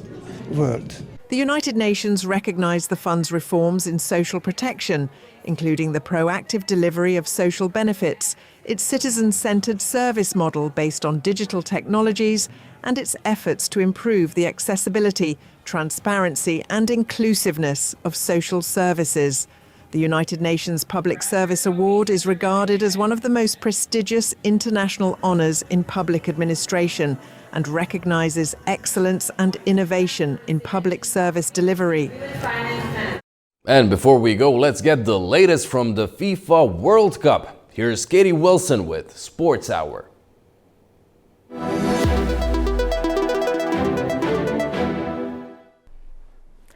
world. The United Nations recognised the fund's reforms in social protection, including the proactive delivery of social benefits, its citizen-centred service model based on digital technologies, and its efforts to improve the accessibility, transparency and inclusiveness of social services. The United Nations Public Service Award is regarded as one of the most prestigious international honours in public administration and recognises excellence and innovation in public service delivery. And before we go, let's get the latest from the FIFA World Cup. Here's Katie Wilson with Sports Hour.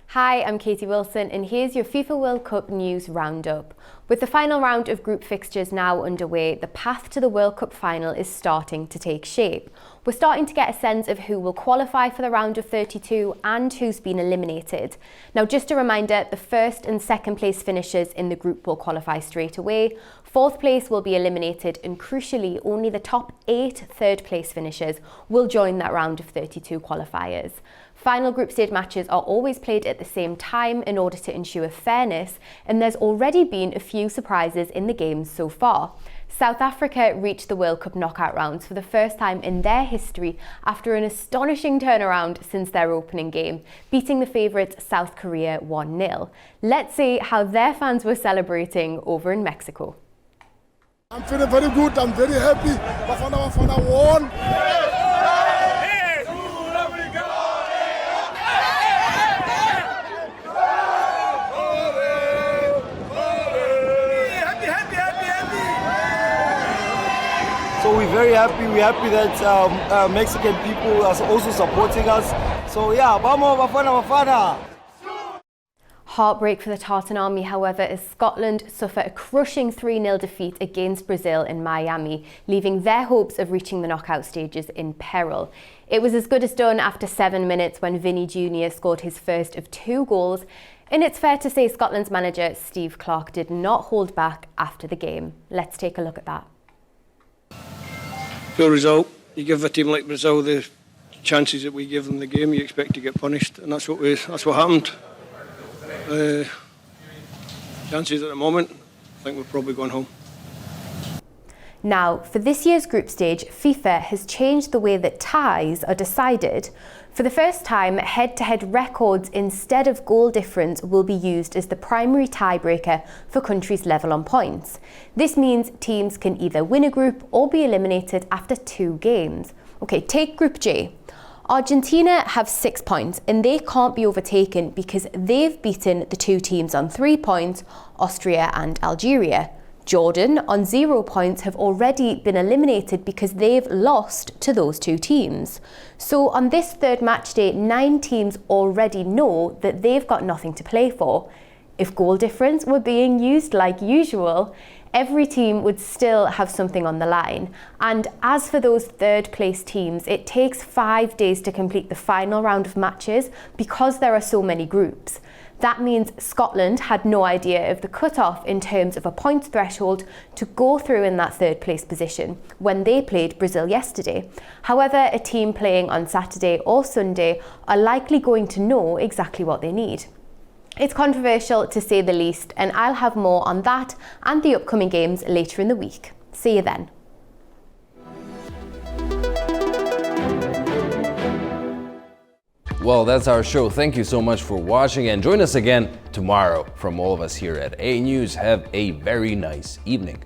Hi, I'm Katie Wilson and here's your FIFA World Cup news roundup. With the final round of group fixtures now underway, the path to the World Cup final is starting to take shape. We're starting to get a sense of who will qualify for the round of 32 and who's been eliminated. Now, just a reminder, the first and second place finishers in the group will qualify straight away. Fourth place will be eliminated and crucially, only the top 8 third place finishers will join that round of 32 qualifiers. Final group stage matches are always played at the same time in order to ensure fairness, and there's already been a few surprises in the games so far. South Africa reached the World Cup knockout rounds for the first time in their history after an astonishing turnaround since their opening game, beating the favourites South Korea 1-0. Let's see how their fans were celebrating over in Mexico. I'm feeling very good, I'm very happy. Bafana won. So we're very happy. We're happy that Mexican people are also supporting us. So yeah, vamos, Bafana, Bafana. Heartbreak for the Tartan Army, however, as Scotland suffer a crushing 3-0 defeat against Brazil in Miami, leaving their hopes of reaching the knockout stages in peril. It was as good as done after 7 minutes when Vinnie Jr. scored his first of 2 goals, and it's fair to say Scotland's manager Steve Clarke did not hold back after the game. Let's take a look at that. Poor result. You give a team like Brazil the chances that we give them the game, you expect to get punished, and that's what happened. Chances at the moment, I think we're probably going home. Now, for this year's group stage, FIFA has changed the way that ties are decided. For the first time, head-to-head records instead of goal difference will be used as the primary tiebreaker for countries level on points. This means teams can either win a group or be eliminated after 2 games. Okay, take Group J. Argentina have 6 points and they can't be overtaken because they've beaten the 2 teams on 3 points, Austria and Algeria. Jordan, on 0 points, have already been eliminated because they've lost to those two teams. So on this third match day, 9 teams already know that they've got nothing to play for. If goal difference were being used like usual, every team would still have something on the line. And as for those third place teams, it takes 5 days to complete the final round of matches because there are so many groups. That means Scotland had no idea of the cut-off in terms of a points threshold to go through in that third place position when they played Brazil yesterday. However, a team playing on Saturday or Sunday are likely going to know exactly what they need. It's controversial to say the least, and I'll have more on that and the upcoming games later in the week. See you then. Well, that's our show. Thank you so much for watching, and join us again tomorrow. From all of us here at A News, have a very nice evening.